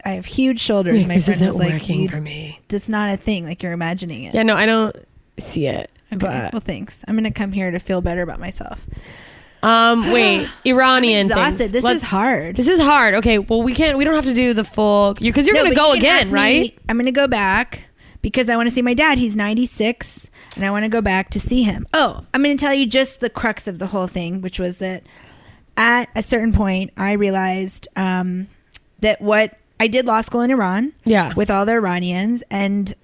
I have huge shoulders. My this friend isn't was like, working for me. That's not a thing. Like you're imagining it. Yeah, no, I don't see it. Okay. But Well, thanks. I'm going to come here to feel better about myself. wait, Iranian I'm exhausted. things. This is hard. This is hard. Okay, well we don't have to do the full, because you're No, going to but go you can again, ask me- right? I'm going to go back because I want to see my dad. He's 96 and I want to go back to see him. Oh, I'm going to tell you just the crux of the whole thing, which was that at a certain point I realized that I did law school in Iran with all the Iranians, and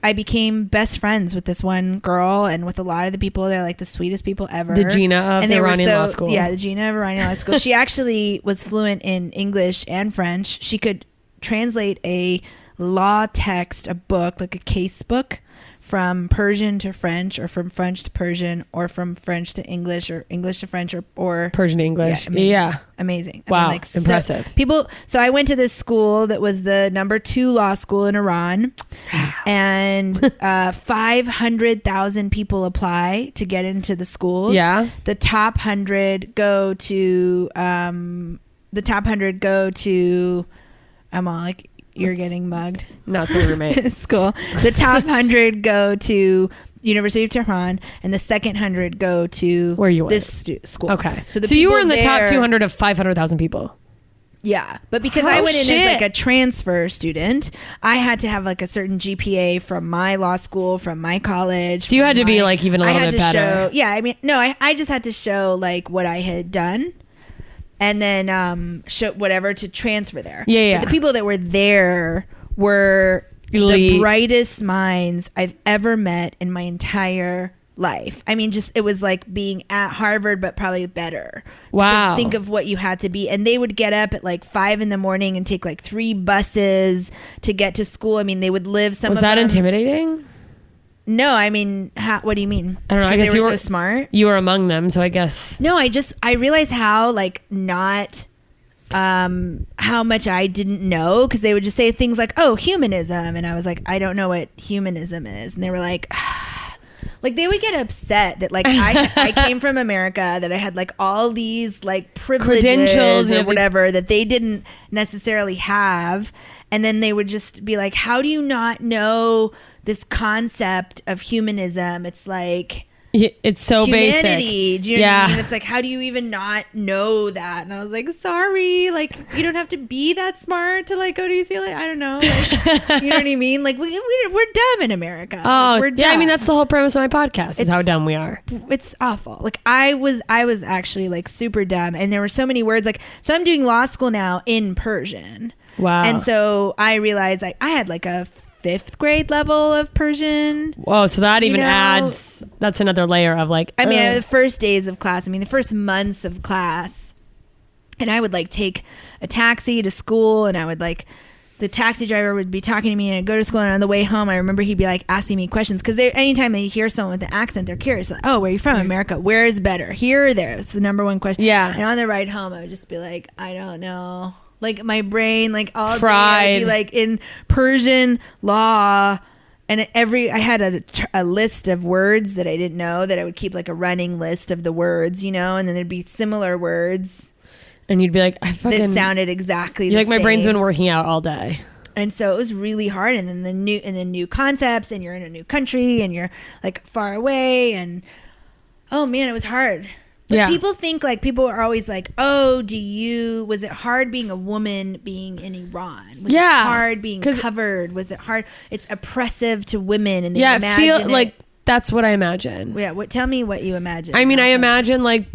I became best friends with this one girl and with a lot of the people. They're like the sweetest people ever. The Gina of the Iranian law school. Yeah, the Gina of Iranian law school. She actually was fluent in English and French. She could translate a law text, a book, like a case book, from Persian to French, or from French to Persian, or from French to English, or English to French, or Persian to English. Yeah, amazing. Wow, impressive. impressive. So I went to this school that was the number 2 law school in Iran, and 500,000 people apply to get into the schools. Yeah. The top 100 go to. I'm all like, you're getting mugged. No, it's my roommate. It's cool. The top 100 go to University of Tehran, and the second 100 go to Where you this school. Okay. So you were in the top there- 200 of 500,000 people. Yeah, but because Oh, I went in shit. as like a transfer student, I had to have like a certain GPA from my law school, from my college. So you had from to be my- like even a I little had bit to better. show. Yeah, I mean, no, I just had to show like what I had done, and then show whatever to transfer there. Yeah. But the people that were there were Elite. the brightest minds I've ever met in my entire life. I mean, just it was like being at Harvard, but probably better. Wow. Because think of what you had to be. And they would get up at like 5 a.m. and take like 3 buses to get to school. I mean, they would live some Was of that them. intimidating? No, I mean, what do you mean? I don't know. I 'Cause guess they you were were so smart. You were among them, so I guess. No, I realized how like not how much I didn't know, because they would just say things like, oh, humanism, and I was like, I don't know what humanism is, and they were like like they would get upset that like I came from America, that I had like all these like privileges Credentials, or you know, whatever that they didn't necessarily have, and then they would just be like, how do you not know this concept of humanism? It's like It's so humanity. basic. Do you know what Yeah. I mean? It's like, how do you even not know that? And I was like, sorry, like you don't have to be that smart to like go to UCLA. I don't know, like, you know what I mean? Like we're dumb in America. Oh, Like, we're yeah. I dumb. mean, that's the whole premise of my podcast, is how dumb we are. It's awful. Like I was actually like super dumb, and there were so many words. Like, so I'm doing law school now in Persian. Wow. And so I realized I had like a 5th grade level of Persian. Whoa, so that even know, adds, that's another layer of like, I mean, ugh. the first days of class, the first months of class, and I would like take a taxi to school, and I would like, the taxi driver would be talking to me, and I'd go to school, and on the way home, I remember he'd be like asking me questions, because anytime they hear someone with an accent, they're curious. Like, oh, where are you from? America. Where is better? Here or there? It's the number one question. Yeah. And on the ride home, I would just be like, I don't know. Like my brain, like all Fried. day, I'd be like in Persian law, and I had a list of words that I didn't know, that I would keep like a running list of the words, and then there'd be similar words And you'd be like, I that fucking sounded exactly You're the like, my same. brain's been working out all day. And so it was really hard. And then the new concepts, and you're in a new country, and you're like far away, and oh man, it was hard. But people are always like, oh, was it hard being a woman being in Iran? Was it hard being covered? Was it hard? It's oppressive to women, and they imagine like that's what I imagine. Yeah, tell me what you imagine. I mean, I imagine like,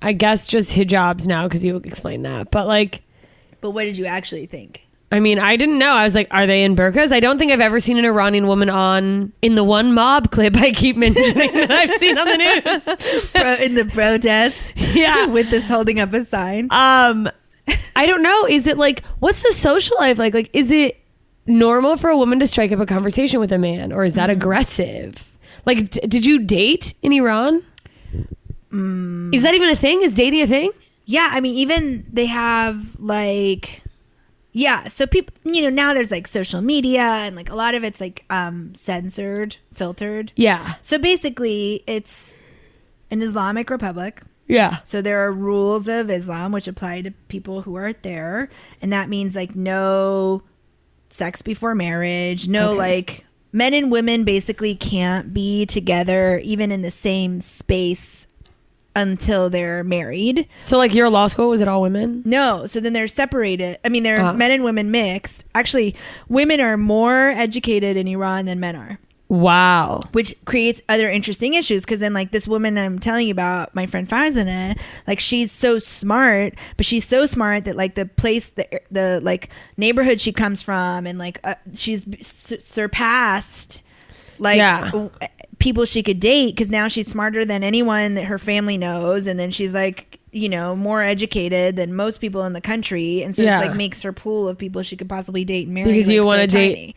I guess just hijabs now because you explained that, but what did you actually think? I mean, I didn't know. I was like, are they in burqas? I don't think I've ever seen an Iranian woman in the one mob clip I keep mentioning that I've seen on the news. In the protest? Yeah. With this holding up a sign? I don't know. Is it like, what's the social life like? Like, is it normal for a woman to strike up a conversation with a man, or is that aggressive? Like, did you date in Iran? Is that even a thing? Is dating a thing? Yeah. I mean, even they have like... Yeah, so people, now there's like social media, and like a lot of it's like censored, filtered. Yeah. So basically, it's an Islamic republic. Yeah. So there are rules of Islam which apply to people who are there, and that means like no sex before marriage, like men and women basically can't be together even in the same space until they're married. So like your law school, was it all women? No. So then they're separated. I mean, they're men and women mixed. Actually, women are more educated in Iran than men are. Wow. Which creates other interesting issues, because then like this woman I'm telling you about, my friend Farzaneh, like she's so smart, but she's so smart that like the place, the like neighborhood she comes from, and like she's surpassed like people she could date, because now she's smarter than anyone that her family knows, and then she's like more educated than most people in the country, and so it's like makes her pool of people she could possibly date and marry because you want to date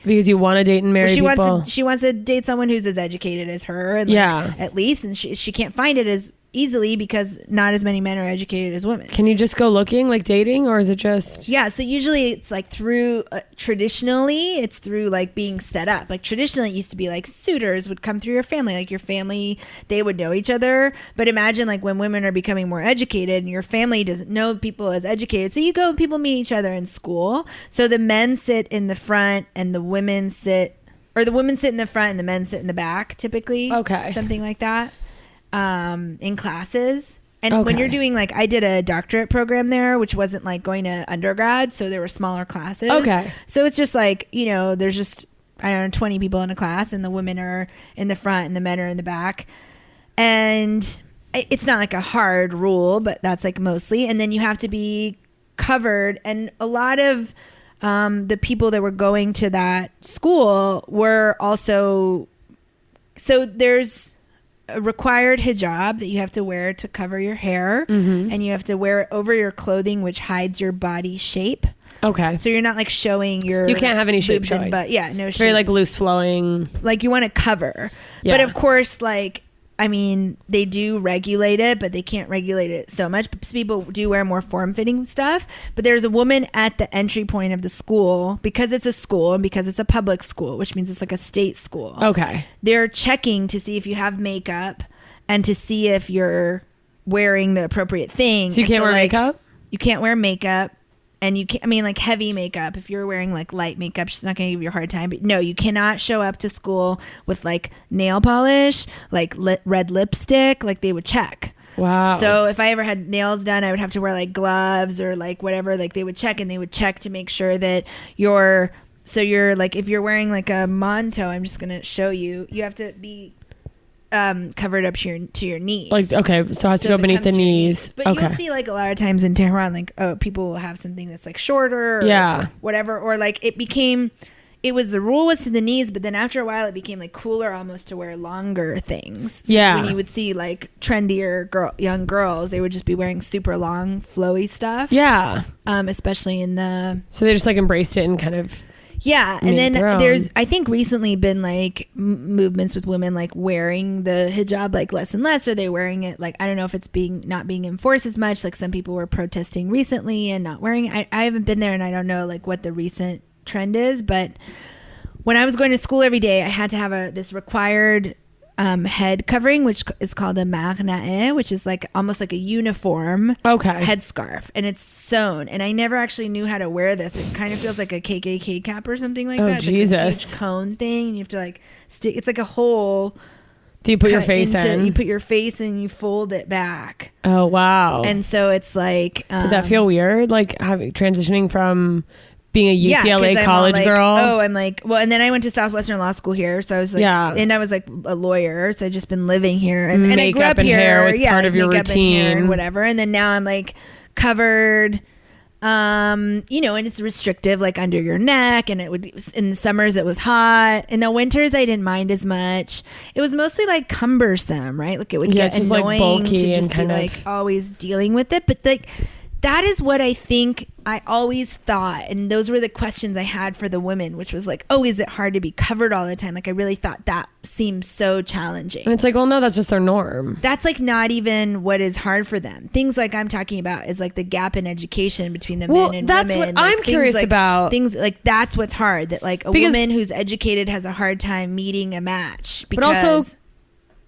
and marry people. She wants to date someone who's as educated as her, and at least, and she can't find it as easily because not as many men are educated as women. Can you just go looking like dating, or is it just so usually it's like through traditionally it's through like being set up. Like traditionally it used to be like suitors would come through your family, like your family, they would know each other. But imagine like when women are becoming more educated and your family doesn't know people as educated, so you go and people meet each other in school, so the men sit in the front and the women sit in the front and the men sit in the back, typically. Something like that. In classes. And when you're doing like, I did a doctorate program there, which wasn't like going to undergrad, so there were smaller classes. So it's just like, there's just, I don't know, 20 people in a class, and the women are in the front and the men are in the back. And it's not like a hard rule, but that's like mostly. And then you have to be covered. And a lot of the people that were going to that school were also, so there's a required hijab that you have to wear to cover your hair, and you have to wear it over your clothing, which hides your body shape. So you're not like showing your, you can't have any shape showing. But no it's shape. very like loose flowing. Like you want to cover. But of course, like, I mean, they do regulate it, but they can't regulate it so much. People do wear more form-fitting stuff. But there's a woman at the entry point of the school, because it's a school and because it's a public school, which means it's like a state school. They're checking to see if you have makeup and to see if you're wearing the appropriate thing. So you can't wear makeup? You can't wear makeup. And you can't, I mean, like heavy makeup. If you're wearing like light makeup, she's not going to give you a hard time. But no, you cannot show up to school with like nail polish, like red lipstick, like they would check. Wow. So if I ever had nails done, I would have to wear like gloves or like whatever. Like they would check, and they would check to make sure that you're like, if you're wearing like a manto, I'm just going to show you, you have to be covered up to your knees. Like, so it has to go beneath the knees. But you'll see like a lot of times in Tehran, like, people will have something that's like shorter or whatever, or like the rule was to the knees, but then after a while it became like cooler almost to wear longer things. So when you would see like trendier young girls, they would just be wearing super long flowy stuff. Especially in the, so they just like embraced it and kind of and then there's, I think recently been like movements with women like wearing the hijab like less and less, or they wearing it like, I don't know if it's not being enforced as much. Like some people were protesting recently and not wearing it. I haven't been there, and I don't know like what the recent trend is, but when I was going to school every day, I had to have this required head covering, which is called a marnae, which is like almost like a uniform headscarf, and it's sewn. And I never actually knew how to wear this. It kind of feels like a KKK cap or something like that. It's Jesus. like a huge cone thing, and you have to like stick. It's like a hole. Do you put your face in? You put your face and you fold it back. Oh wow! And so it's like. Did that feel weird? Like transitioning from being a UCLA college girl. Oh, I'm like, well, and then I went to Southwestern Law School here, so I was like, and I was like a lawyer, so I just been living here, and I grew up and here. Hair was part of your routine and whatever, and then now I'm like covered. And it's restrictive, like under your neck, and in the summers it was hot. In the winters I didn't mind as much. It was mostly like cumbersome, right? Like it would get just annoying like bulky to just and kind be of like always dealing with it. But like that is what I think I always thought, and those were the questions I had for the women, which was like, oh, is it hard to be covered all the time? Like I really thought that seemed so challenging. And it's like, well, no, that's just their norm. That's like not even what is hard for them. Things like I'm talking about is like the gap in education between the men and that's women. what I'm curious about. Things like that's what's hard. That like a woman who's educated has a hard time meeting a match because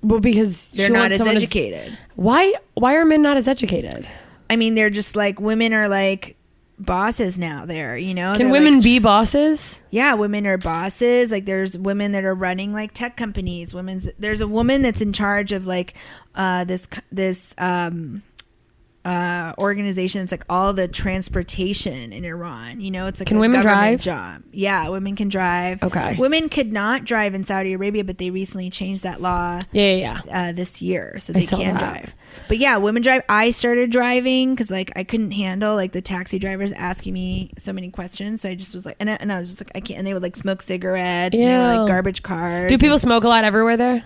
they're not as educated. Why are men not as educated? I mean, they're just like women are like bosses now there, Can women be bosses? Yeah, women are bosses. Like there's women that are running like tech companies. There's a woman that's in charge of like this organization that's like all the transportation in Iran. It's like can a women government drive? Job. Yeah, women can drive. Okay. Women could not drive in Saudi Arabia, but they recently changed that law. This year, so they can drive. But yeah, women drive. I started driving because like I couldn't handle like the taxi drivers asking me so many questions. So I just was like, and I was just like, I can't. And they would like smoke cigarettes. And they were like garbage cars. Do people smoke a lot everywhere there?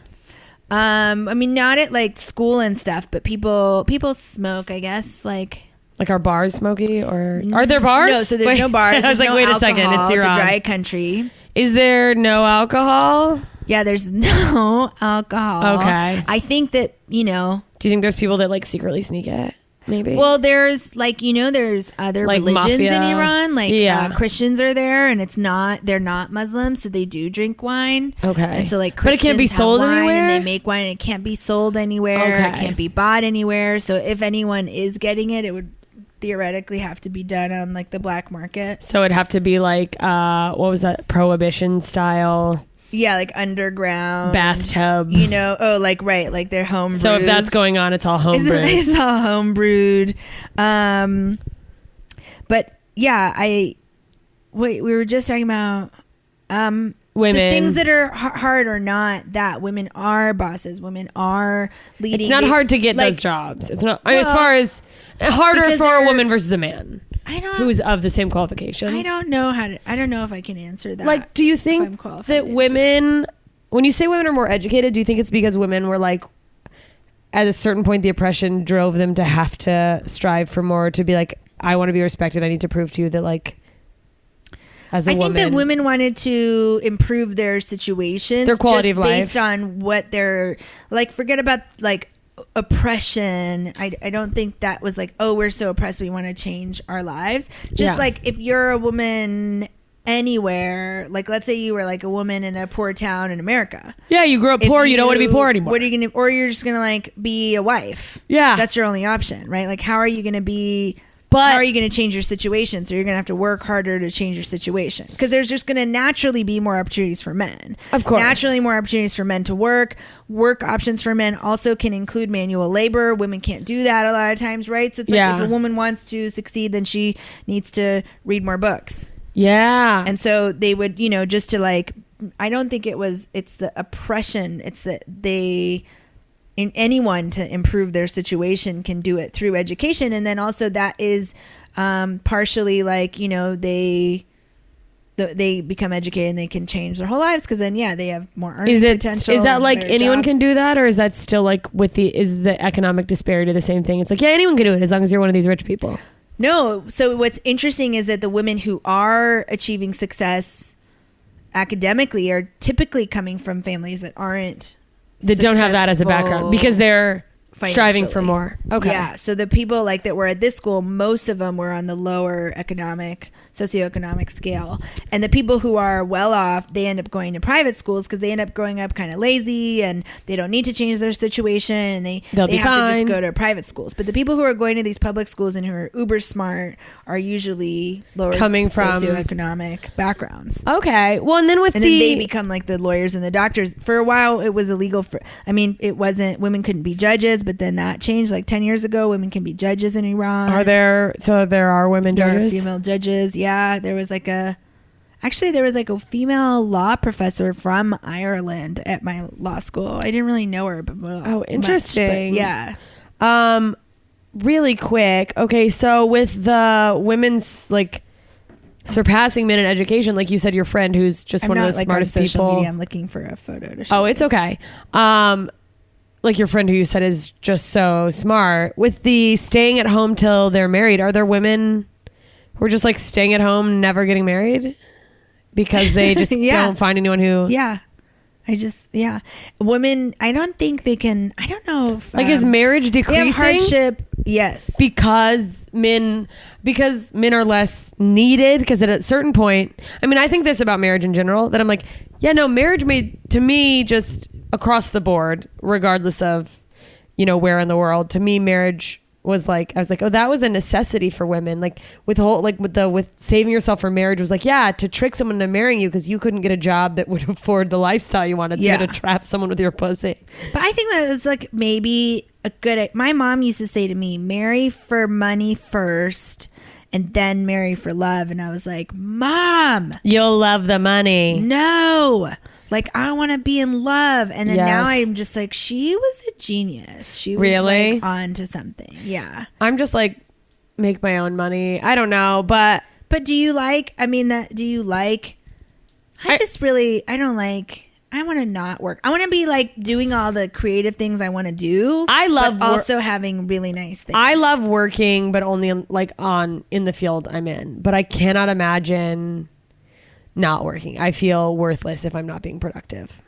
I mean, not at like school and stuff, but people smoke, I guess. Like are bars smoky, or are there bars? No, so there's no bars. I was like, no wait alcohol. a second, it's Iran. It's a dry country. Is there no alcohol? Yeah, there's no alcohol. Okay. I think that, Do you think there's people that like secretly sneak it? Maybe. Well, there's like, there's other like religions mafia. in Iran. Like Christians are there, and they're not Muslims, so they do drink wine. Okay. And so like Christians, but it can't be sold anywhere. And they make wine, and it can't be sold anywhere. Okay. It can't be bought anywhere. So if anyone is getting it, it would theoretically have to be done on like the black market. So it'd have to be like what was that, prohibition style? Yeah, like underground bathtub. Like right, like they're home. So if that's going on, it's all home brewed. It's all home brewed. But yeah, we were just talking about women. The things that are hard are not that. Women are bosses. Women are leading. It's not hard to get those jobs. It's not as far as harder for a woman versus a man. Who's of the same qualifications. I don't know if I can answer that. Like, do you think that women, when you say women are more educated, do you think it's because women were like, at a certain point, the oppression drove them to have to strive for more, to be like, I want to be respected. I need to prove to you that like, as a woman. I think that women wanted to improve their situations, their quality of life, based on what they're like. Forget about like oppression. I don't think that was like, oh, we're so oppressed, we want to change our lives. Just like if you're a woman anywhere, like let's say you were like a woman in a poor town in America. Yeah, you grew up poor, you don't want to be poor anymore. What are you gonna, or you're just gonna like be a wife. Yeah, that's your only option, right? Like how are you gonna be? How are you going to change your situation? So you're going to have to work harder to change your situation, because there's just going to naturally be more opportunities for men. Of course. Naturally more opportunities for men to work. Work options for men also can include manual labor. Women can't do that a lot of times, right? So it's like if a woman wants to succeed, then she needs to read more books. Yeah. And so they would, just to like, I don't think it's the oppression. It's that anyone to improve their situation can do it through education. And then also that is partially like, they become educated and they can change their whole lives, because then they have more earning potential. Is that like anyone can do that, or is that still like is the economic disparity the same thing? It's like, anyone can do it as long as you're one of these rich people. No. So what's interesting is that the women who are achieving success academically are typically coming from families that don't have that as a background, because they're striving for financially. more. Okay. Yeah. So the people like that were at this school, most of them were on the lower socioeconomic scale. And the people who are well off, they end up going to private schools because they end up growing up kind of lazy and they don't need to change their situation and they They'll have be to fine. just go to private schools. But the people who are going to these public schools and who are uber smart are usually lower Coming from socioeconomic backgrounds. Okay. Well, and then with And then they become like the lawyers and the doctors. For a while, it was illegal it wasn't, women couldn't be judges, but then that changed like 10 years ago. Women can be judges in Iran. There are women There are judges? female judges. Yeah. There was like a female law professor from Ireland at my law school. I didn't really know her, but interesting. Much, but yeah. Really quick. Okay. So with the women's like surpassing men in education, like you said, your friend who's just one of the smartest on social people. media. I'm looking for a photo to show. Oh, it's okay. Like your friend who you said is just so smart. With the staying at home till they're married, are there women who are just like staying at home, never getting married because they just Yeah. don't find anyone who? Yeah. Women, I don't think they can, I don't know if. Like, is marriage they decreasing? have hardship, yes. Because men are less needed. Because at a certain point, I mean, I think this about marriage in general, that I'm like, yeah, no, marriage made, to me, just across the board, regardless of, where in the world, to me, marriage was like, I was like, oh, that was a necessity for women. Like with saving yourself for marriage was like, yeah, to trick someone into marrying you because you couldn't get a job that would afford the lifestyle you wanted to trap someone with your pussy. But I think that it's like maybe my mom used to say to me, marry for money first and then marry for love. And I was like, Mom, you'll love the money. No. Like, I want to be in love. And then now Yes. I'm just like, she was a genius. She was Really? like on to something. Yeah. I'm just like, make my own money. I don't know, but do you like, I don't like, I want to not work. I want to be like doing all the creative things I want to do. I love but also having really nice things. I love working, but only in the field I'm in. But I cannot imagine not working. I feel worthless if I'm not being productive.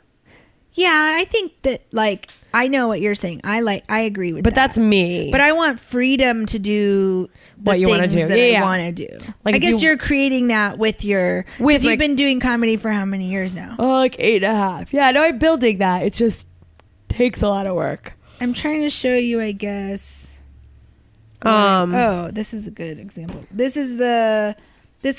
Yeah, I think that like I know what you're saying. I agree with that. But that's me. But I want freedom to do What you wanna things do. that Yeah. I want to do. Like I if guess you- you're creating that with you've been doing comedy for how many years now? Oh, like 8.5. Yeah, no, I'm building that. It just takes a lot of work. I'm trying to show you, I guess. This is a good example. This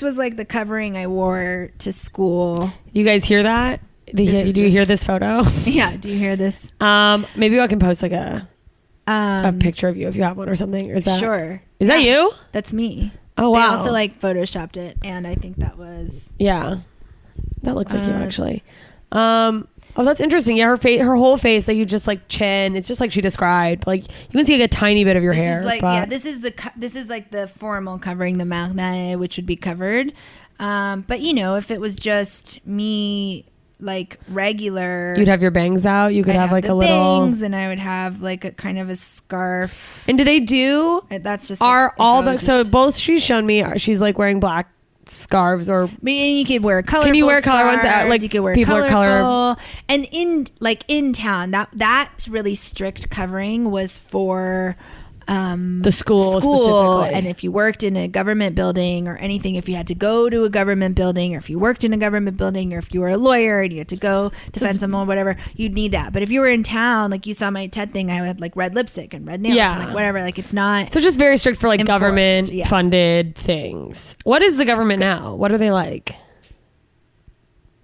was like the covering I wore to school. You guys hear that? Do you hear this photo? Yeah. Do you hear this? Maybe I can post like a picture of you if you have one or something. Or is that Sure. Is that you? That's me. Oh wow. They also like photoshopped it, and I think that was. Yeah, that looks like you actually. Oh, that's interesting. Yeah, her whole face, like you just like chin. It's just like she described. Like you can see like a tiny bit of your hair. This is like the formal covering, the marne, which would be covered. But if it was just me, like regular, you'd have your bangs out. You could have like the a little bangs, and I would have like a kind of a scarf. And do they do? That's just Are like, all the so both she's shown me? She's like wearing black scarves or. I mean, you could wear colorful. Can you wear color ones? Like you could wear people colorful. are color. And in town, that really strict covering was for the school specifically. And if you worked in a government building or anything, if you had to go to a government building, or if you worked in a government building, or if you were a lawyer and you had to go defend someone, whatever, you'd need that. But if you were in town, like you saw my TED thing, I had like red lipstick and red nails, and like whatever. Like it's not. So just very strict for like enforced, government yeah. funded things. What is the government now? What are they like?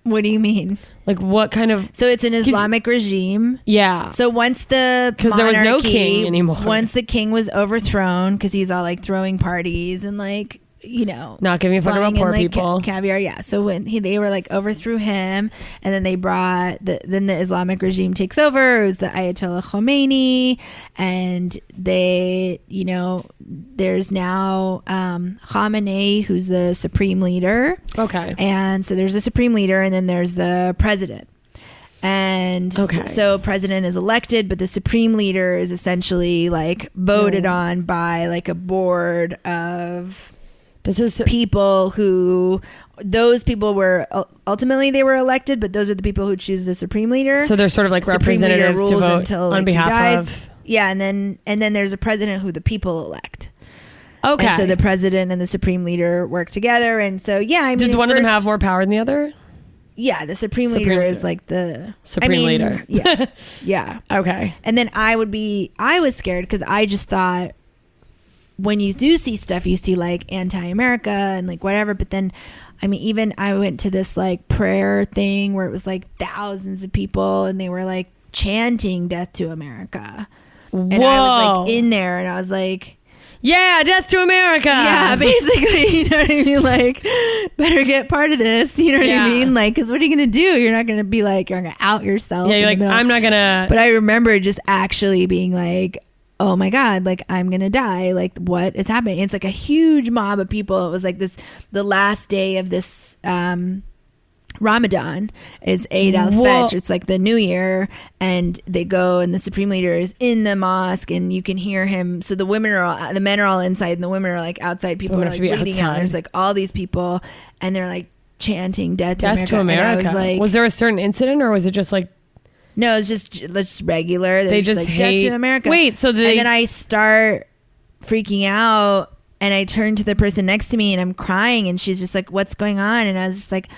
What do you mean? Like what kind of? So it's an Islamic regime. Yeah. So once the because there was no king anymore. Once the king was overthrown, because he's all like throwing parties and like not giving a fuck about poor people. Caviar, yeah. So when they were like overthrew him, and then they brought then the Islamic regime takes over. It was the Ayatollah Khomeini, and they there's now Khamenei, who's the supreme leader. Okay. And so there's a supreme leader, and then there's the president. And so president is elected, but the supreme leader is essentially like voted on by like a board of people who those people were ultimately they were elected, but those are the people who choose the supreme leader. So they're sort of like Supreme leader representatives to rules vote until, on like, he behalf dies. of. Yeah, and then there's a president who the people elect. Okay. And so the president and the supreme leader work together, and so yeah, I mean, does one of them have more power than the other? Yeah, the supreme leader is like the supreme leader. Yeah, yeah. Okay. And then I was scared because I just thought when you do see stuff, you see like anti-America and like whatever. But then, I mean, even I went to this like prayer thing where it was like thousands of people and they were like chanting "Death to America," and I was like in there, and I was like, yeah, death to America. Yeah, basically, you know what I mean? Like, better get part of this, you know what I mean? Like, because what are you going to do? You're not going to be like, you're going to out yourself. Yeah, you're like, I'm not going to. But I remember just actually being like, oh my God, like, I'm going to die. Like, what is happening? It's like a huge mob of people. It was like the last day of this Ramadan is Eid al-Fitr. It's like the New Year, and they go, and the supreme leader is in the mosque, and you can hear him. So the men are all inside, and the women are like outside. People are like bleeding out. There's like all these people, and they're like chanting "Death to America." And I was like, was there a certain incident, or was it just like? No, it's just regular. They just like, hate "Death to America." Wait, so and then I start freaking out, and I turn to the person next to me, and I'm crying, and she's just like, "What's going on?" And I was just like,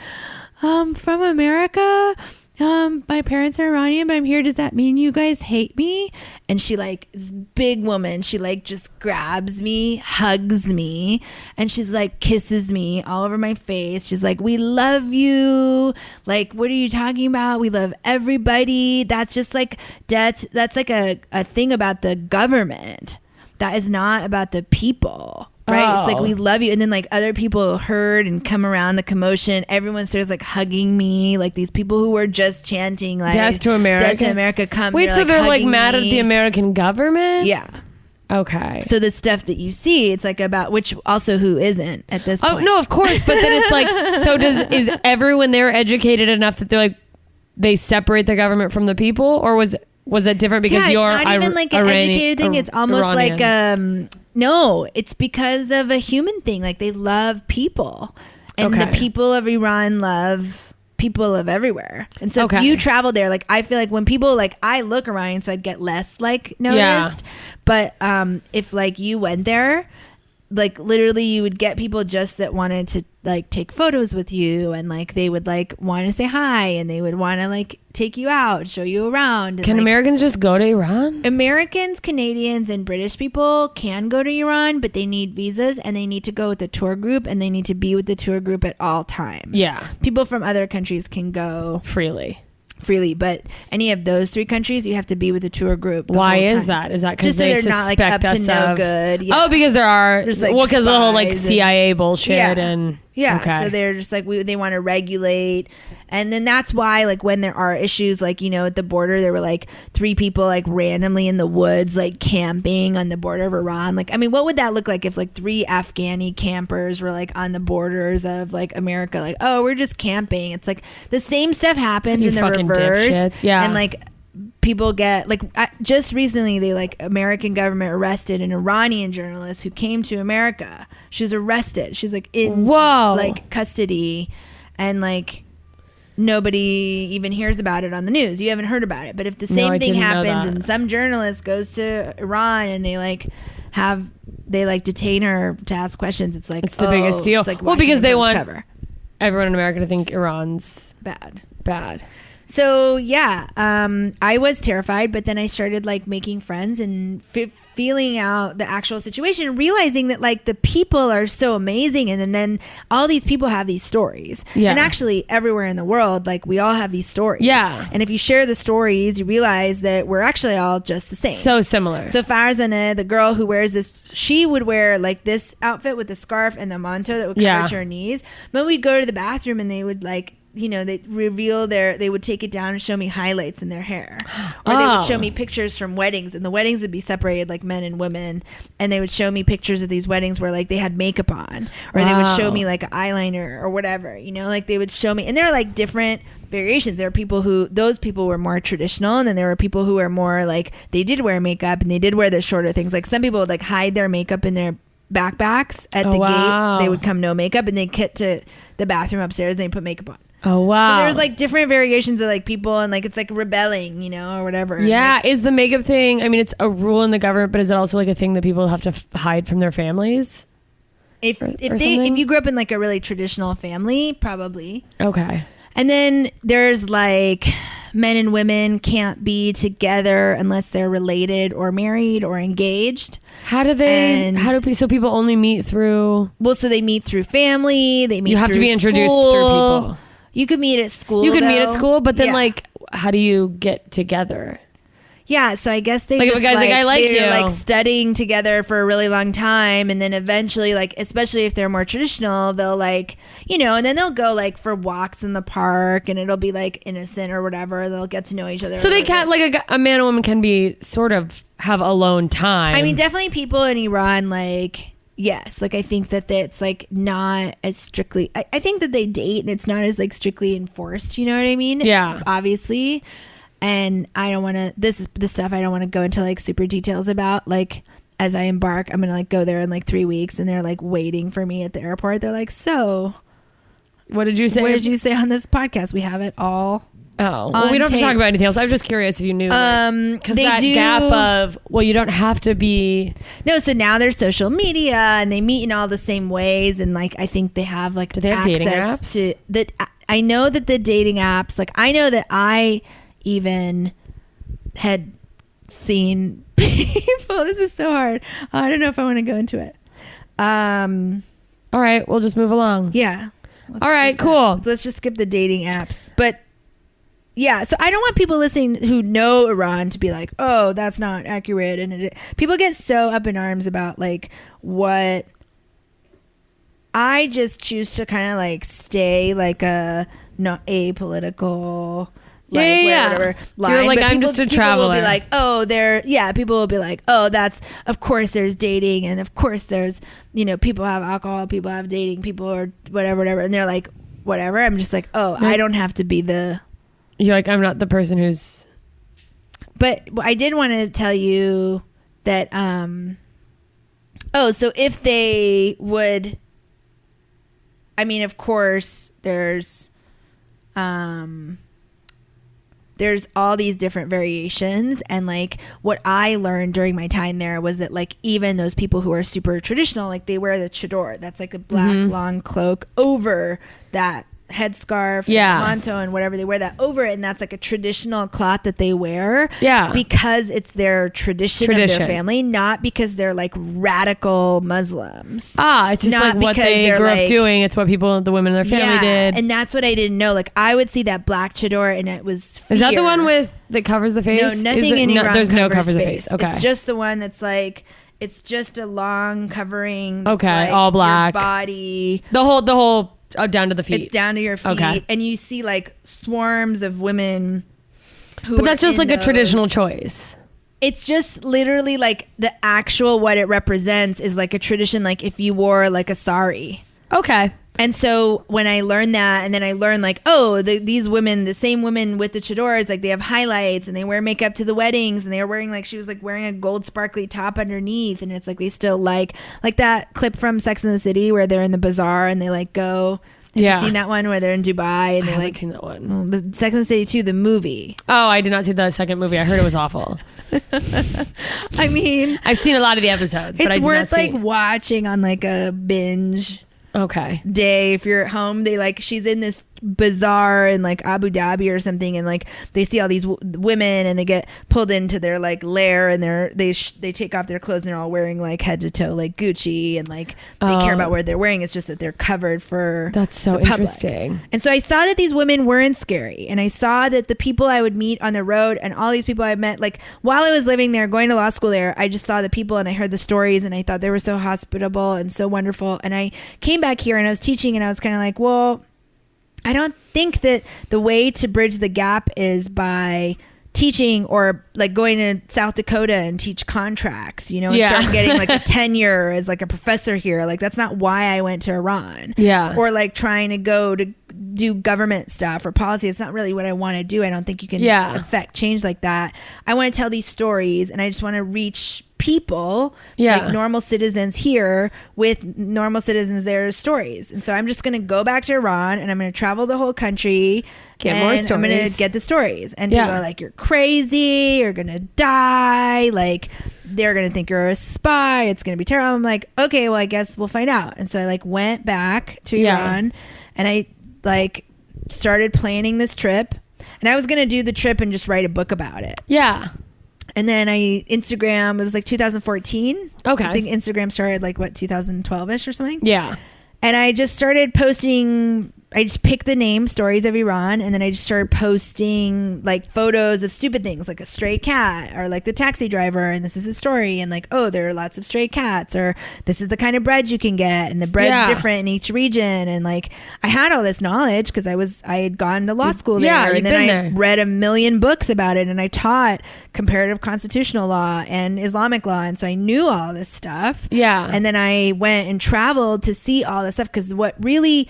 from America. My parents are Iranian, but I'm here. Does that mean you guys hate me? And she like, this big woman, she like just grabs me, hugs me, and she's like kisses me all over my face. She's like, we love you. Like, what are you talking about? We love everybody. That's just like that's like a thing about the government. That is not about the people. Right? It's like, we love you. And then like other people heard and come around the commotion. Everyone starts like hugging me. Like these people who were just chanting like "Death to America." Death to America come. Wait, so they're like mad at me. the American government? Yeah. Okay. So the stuff that you see, it's like about, which also who isn't at this point. Oh, no, of course. But then it's like, so is everyone there educated enough that they're like, they separate the government from the people? Or was it different because you're it's not even like an educated thing. It's almost Iranian. like no, it's because of a human thing. Like they love people, and the people of Iran love people of everywhere. And so if you travel there, like I feel like when people like, I look Iranian, so I'd get less like noticed. But if like you went there, like literally you would get people just that wanted to like take photos with you, and like they would like want to say hi, and they would want to like take you out, show you around. And, can Americans just go to Iran? Americans, Canadians, and British people can go to Iran, but they need visas, and they need to go with the tour group, and they need to be with the tour group at all times. Yeah. People from other countries can go freely, but any of those three countries, you have to be with the tour group. Why is that? Is that because they they're not like up to no good? Yeah. Oh, because there are. There's, like, well, because the whole like spies CIA bullshit and. Yeah, okay. So they're just like, they want to regulate. And then that's why, like, when there are issues, like, you know, at the border, there were like 3 people like randomly in the woods, like camping on the border of Iran. Like, I mean, what would that look like if like 3 Afghani campers were like on the borders of like America? Like, oh, we're just camping. It's like the same stuff happens in the reverse. Dipshits. Yeah. And like, people get like, just recently they like American government arrested an Iranian journalist who came to America. She was arrested. She's like in like custody, and like nobody even hears about it on the news. You haven't heard about it. But if the same thing happens and some journalist goes to Iran and they like detain her to ask questions, it's like, it's the biggest deal. It's like well, because they want everyone in America to think Iran's bad. So yeah, I was terrified, but then I started like making friends and feeling out the actual situation, and realizing that like the people are so amazing, and then all these people have these stories, and actually everywhere in the world, like we all have these stories. Yeah, and if you share the stories, you realize that we're actually all just the same, so similar. So Farzaneh, the girl who wears this, she would wear like this outfit with the scarf and the manto that would cover to her knees. But we'd go to the bathroom and they would like, you know, they would take it down and show me highlights in their hair, or they would show me pictures from weddings, and the weddings would be separated like men and women, and they would show me pictures of these weddings where like they had makeup on, or they would show me like eyeliner or whatever, you know, like they would show me, and there are like different variations. There are people those people were more traditional, and then there were people who were more like, they did wear makeup and they did wear the shorter things. Like some people would like hide their makeup in their backpacks at the gate. They would come no makeup, and they'd get to the bathroom upstairs and they put makeup on. Oh, wow. So there's like different variations of like people and like it's like rebelling, you know, or whatever. Yeah. Like, Is the makeup thing, I mean, it's a rule in the government, but is it also like a thing that people have to hide from their families? if or if you grew up in like a really traditional family, probably. Okay. And then there's like men and women can't be together unless they're related or married or engaged. So people only meet through? Well, so they meet through family. They meet. You have to through be introduced school. through people. You could meet at school. You could meet at though. school, but then Yeah. like, how do you get together? Yeah, so I guess they Like, if just a guy's like, "I like they're you." like studying together for a really long time, and then eventually, like, especially if they're more traditional, they'll like, you know, and then they'll go like for walks in the park, and it'll be like innocent or whatever. They'll get to know each other. So they can't, like a man and woman can be sort of have alone time. I mean, definitely people in Iran, like, yes, like I think that it's like not as strictly. I think that they date, and it's not as like strictly enforced. You know what I mean? Yeah. Obviously. And I don't want to, this is the stuff I don't want to go into like super details about. Like, as I embark, I'm going to like go there in like 3 weeks, and they're like waiting for me at the airport. They're like, so What did you say? what did you say on this podcast? We have it all. Oh, well, we don't have to talk about anything else. I'm just curious if you knew. Because they that do- gap of, well, you don't have to be. No, so now there's social media, and they meet in all the same ways. And like, I think they have like, Do they have dating apps? to that. I know that the dating apps, like I know that I even had seen people. This is so hard. I don't know if I want to go into it. All right, we'll just move along. Yeah. All right, cool. Let's just skip the dating apps. But yeah, so I don't want people listening who know Iran to be like, oh, that's not accurate. And people get so up in arms about like what. I just choose to kind of like stay like a not apolitical. Like, Yeah. whatever line. You're like, But I'm just a People traveler. will be like, oh, people will be like, oh, that's, of course there's dating, and of course there's, you know, people have alcohol, people have dating, people are whatever. And they're like, whatever. I'm just like, oh, I don't have to be the. You're like, I'm not the person who's. But I did want to tell you that, so if they would, I mean, of course, there's all these different variations, and like what I learned during my time there was that like even those people who are super traditional, like they wear the chador, that's like a black long cloak over that headscarf, Yeah. and manto and whatever, they wear that over it, and that's like a traditional cloth that they wear, Yeah. because it's their tradition of Tradition. their family, not because they're like radical Muslims. It's just Not like what because they they're, grew up like- doing. It's what people, the women in their family did. And that's what I didn't know. Like I would see that black chador, and it was fear. Is that the one with that covers the face? No, Is nothing it- in Iran There's no covers covers the face. Okay. It's just the one that's like, it's just a long covering. Okay, like all black. Your body. the whole down to the feet. It's down to your feet. Okay. And you see like swarms of women who But that's are just in like a those. traditional choice. It's just literally like the actual, what it represents is like a tradition, like if you wore like a sari. Okay. And so when I learned that, and then I learned like, oh, these women, the same women with the chadors, like they have highlights and they wear makeup to the weddings, and they were wearing like, she was like wearing a gold sparkly top underneath, and it's like they still like that clip from Sex and the City where they're in the bazaar and they like go. Have Yeah. you seen that one where they're in Dubai and I they haven't like seen that one. well, the Sex and the City 2, the movie. Oh, I did not see the second movie. I heard it was awful. I mean, I've seen a lot of the episodes, but I it's did worth not see. like watching on like a binge Okay. day if you're at home. They like, she's in this bazaar in like Abu Dhabi or something, and like they see all these women, and they get pulled into their like lair, and they take off their clothes, and they're all wearing like head to toe like Gucci, and like they care about what they're wearing. It's just that they're covered for That's so the public. interesting. And so I saw that these women weren't scary, and I saw that the people I would meet on the road, and all these people I met like while I was living there, going to law school there, I just saw the people, and I heard the stories, and I thought they were so hospitable and so wonderful. And I came back here and I was teaching, and I was kind of like, well, I don't think that the way to bridge the gap is by teaching or like going to South Dakota and teach contracts, you know, and start getting like a tenure as like a professor here. Like that's not why I went to Iran. Yeah. Or like trying to go to do government stuff or policy. It's not really what I want to do. I don't think you can affect change like that. I want to tell these stories, and I just want to reach people, like normal citizens here with normal citizens there's stories. And so I'm just going to go back to Iran and I'm going to travel the whole country get more stories. I'm going to get the stories. And people are like, you're crazy, you're going to die, like they're going to think you're a spy, it's going to be terrible. I'm like, okay, well I guess we'll find out. And so I like went back to Iran and I like started planning this trip, and I was going to do the trip and just write a book about it. And then Instagram, it was like 2014. Okay. I think Instagram started like 2012ish or something. And I just started posting, I just picked the name Stories of Iran, and then I just started posting like photos of stupid things like a stray cat or like the taxi driver, and this is a story, and like, oh, there are lots of stray cats, or this is the kind of bread you can get, and the bread's different in each region. And like I had all this knowledge because I had gone to law school there, and then I read a million books about it, and I taught comparative constitutional law and Islamic law, and so I knew all this stuff. And then I went and traveled to see all this stuff, because what really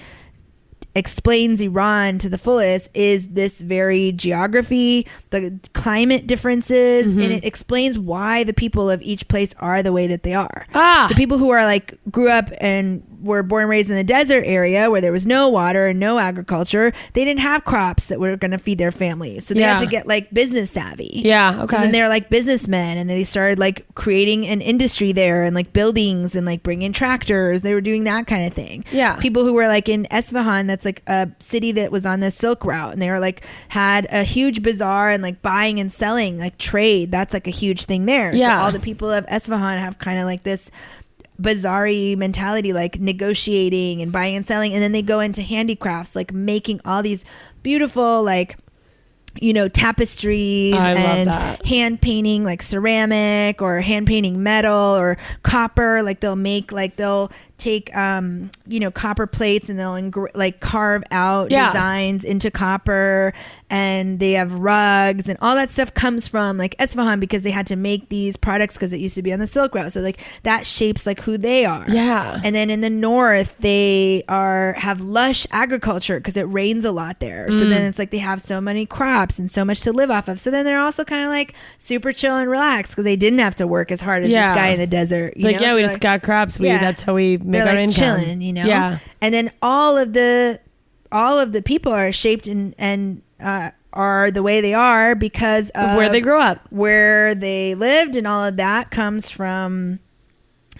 explains Iran to the fullest is this very geography, the climate differences, and it explains why the people of each place are the way that they are. So people who are like grew up and were born and raised in the desert area where there was no water and no agriculture, they didn't have crops that were going to feed their family, so they had to get like business savvy. So then they're like businessmen, and they started like creating an industry there, and like buildings, and like bringing tractors. They were doing that kind of thing. People who were like in Esfahan, that's like a city that was on the Silk Route, and they were like had a huge bazaar and like buying and selling, like trade, that's like a huge thing there. So all the people of Esfahan have kind of like this bazaar-y mentality, like negotiating and buying and selling, and then they go into handicrafts, like making all these beautiful like, you know, tapestries and hand painting, like ceramic, or hand painting metal or copper. Like they'll take you know, copper plates, and they'll like carve out designs into copper, and they have rugs, and all that stuff comes from like Esfahan, because they had to make these products because it used to be on the Silk Route. So like that shapes like who they are. And then in the north they have lush agriculture because it rains a lot there. So then it's like they have so many crops and so much to live off of. So then they're also kind of like super chill and relaxed because they didn't have to work as hard as this guy in the desert. You know? We so just got crops. That's how we make they're our like income. Chilling, you know. And then all of the people are shaped and are the way they are because of where they grew up, where they lived, and all of that comes from,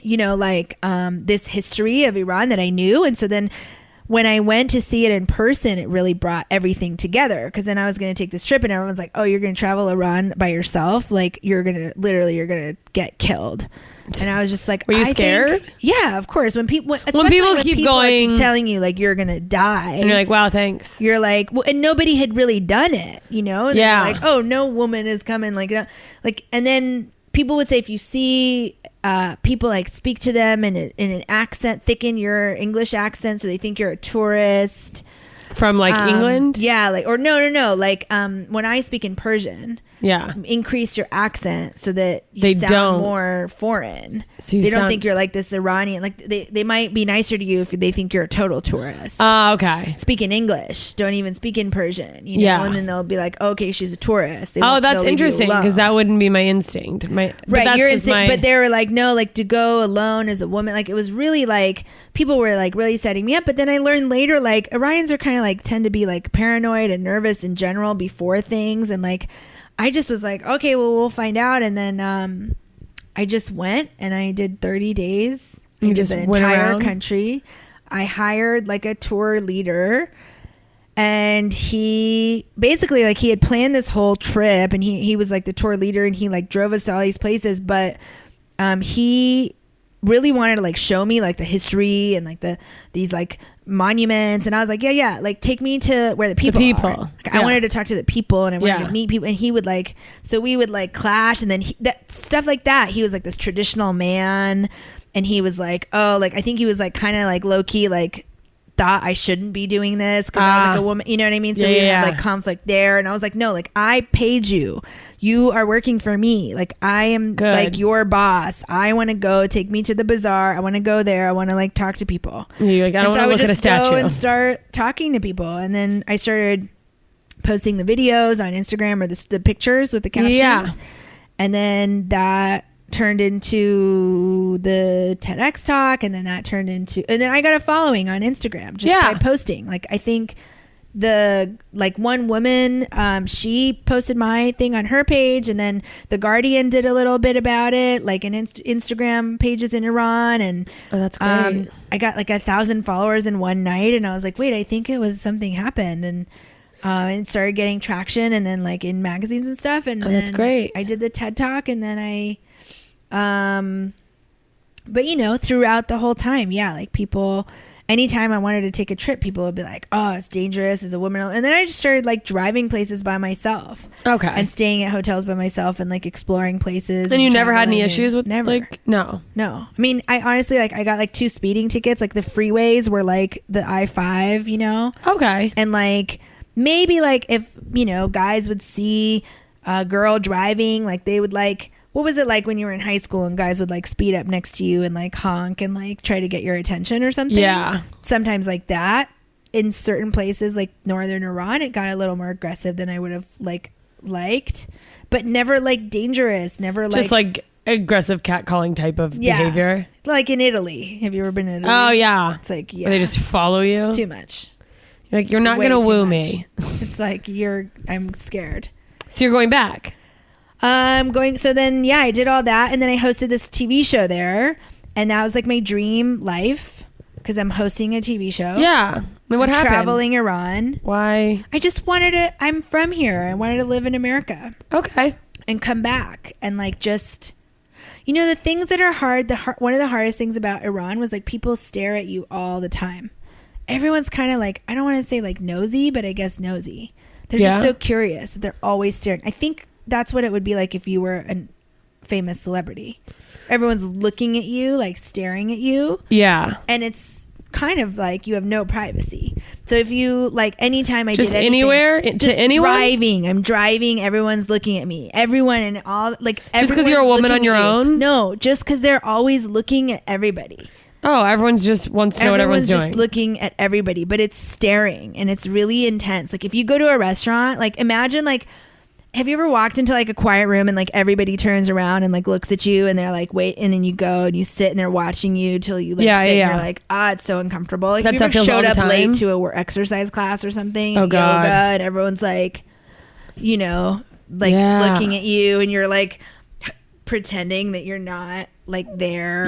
you know, like this history of Iran that I knew. And so then when I went to see it in person, it really brought everything together, because then I was going to take this trip and everyone's like, oh, you're going to travel Iran by yourself, like you're going to get killed. And I was just like, were you scared? Yeah, of course. When people keep telling you like you're gonna die, and you're like, wow, thanks. You're like, well, and nobody had really done it, you know. And like, oh, no woman is coming, like, and then people would say, if you see people like speak to them in an accent, thicken your English accent so they think you're a tourist from like England. Yeah, like, or no, like when I speak in Persian. Increase your accent so that you sound more foreign. So they don't think you're like this Iranian. Like they might be nicer to you if they think you're a total tourist. Okay. Speak in English. Don't even speak in Persian. You know, and then they'll be like, okay, she's a tourist. That's interesting, because that wouldn't be my instinct. Your instinct. But they were like, no, like to go alone as a woman. Like it was really like people were like really setting me up. But then I learned later, like Iranians are kind of like tend to be like paranoid and nervous in general before things, and like. I just was like, okay, well, we'll find out. And then I just went and I did 30 days. I did the entire country. I hired like a tour leader, and he basically like he had planned this whole trip, and he was like the tour leader, and he like drove us to all these places. But he really wanted to like show me like the history and like these like monuments, and I was like, yeah, like take me to where the people are. Like, I wanted to talk to the people, and I wanted to meet people, and he would like, so we would like clash, and then that stuff like that. He was like this traditional man, and he was like, oh, like I think he was like kind of like low key like thought I shouldn't be doing this because I was like a woman, you know what I mean? So we had like conflict there, and I was like, no, like I paid you are working for me, like I am like your boss. I want to go, take me to the bazaar, I want to go there, I want to like talk to people. You're like, I don't want to look at a statue. Go and start talking to people, and then I started posting the videos on Instagram, or the pictures with the captions, and then that turned into the TEDx talk, and then that turned into, and then I got a following on Instagram just by posting. Like, I think one woman, she posted my thing on her page, and then The Guardian did a little bit about it, like an Instagram pages in Iran, and that's great. I got like 1,000 followers in one night, and I was like, wait, I think it was something happened, and it started getting traction, and then like in magazines and stuff, and that's great. I did the TED talk, and then but you know, throughout the whole time, like people, anytime I wanted to take a trip, people would be like, oh, it's dangerous as a woman. And then I just started like driving places by myself. Okay. And staying at hotels by myself and like exploring places. And you never had any issues with never. Like, no. I mean, I honestly, like, I got like 2 speeding tickets. Like the freeways were like the I-5, you know? Okay. And like, maybe like if, you know, guys would see a girl driving, like they would like, what was it like when you were in high school and guys would like speed up next to you and like honk and like try to get your attention or something? Yeah. Sometimes like that. In certain places like northern Iran, it got a little more aggressive than I would have liked, but never like dangerous, never like... Just like aggressive catcalling type of behavior? Like in Italy. Have you ever been in Italy? Oh, yeah. It's like, where they just follow you? It's too much. You're like, you're not going to woo me. It's like, I'm scared. So you're going back? So then, I did all that, and then I hosted this TV show there, and that was like my dream life, because I'm hosting a TV show. Yeah. And what happened? Traveling Iran. Why? I just wanted to, I'm from here. I wanted to live in America. Okay. And come back, and like just, you know, the things that are hard, one of the hardest things about Iran was like people stare at you all the time. Everyone's kind of like, I don't want to say like nosy, but I guess nosy. They're just so curious that they're always staring. I think that's what it would be like if you were a famous celebrity. Everyone's looking at you, like staring at you. Yeah. And it's kind of like you have no privacy. So if you like, anytime I just did anything, anywhere just to anyone, I'm driving, everyone's looking at me. Everyone and all, like, just because you're a woman on your own? No, just because they're always looking at everybody. Oh, everyone's just wants to know what everyone's doing. Everyone's just looking at everybody, but it's staring and it's really intense. Like if you go to a restaurant, like imagine like, have you ever walked into like a quiet room and like everybody turns around and like looks at you and they're like, wait, and then you go and you sit and they're watching you till you like sit and you're like, it's so uncomfortable. Like That's if you ever showed up time. late to a exercise class or something, God. yoga, and everyone's like, you know, like looking at you and you're like pretending that you're not like there,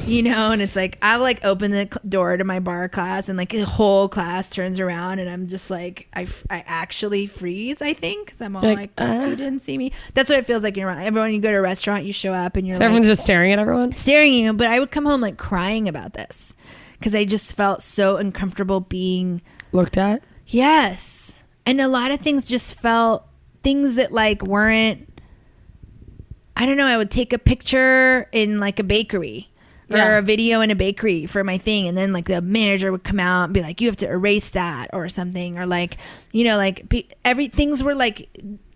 you know, and it's like I'll like open the door to my bar class and like the whole class turns around and I'm just like I actually freeze, I think, because I'm all like you didn't see me. That's what it feels like. Everyone, you go to a restaurant, you show up and you're everyone's just staring at everyone, staring at you. But I would come home like crying about this because I just felt so uncomfortable being looked at. Yes. And a lot of things just felt things that like weren't, I don't know, I would take a picture in like a bakery or a video in a bakery for my thing. And then like the manager would come out and be like, you have to erase that or something. Or like, you know, like things were like,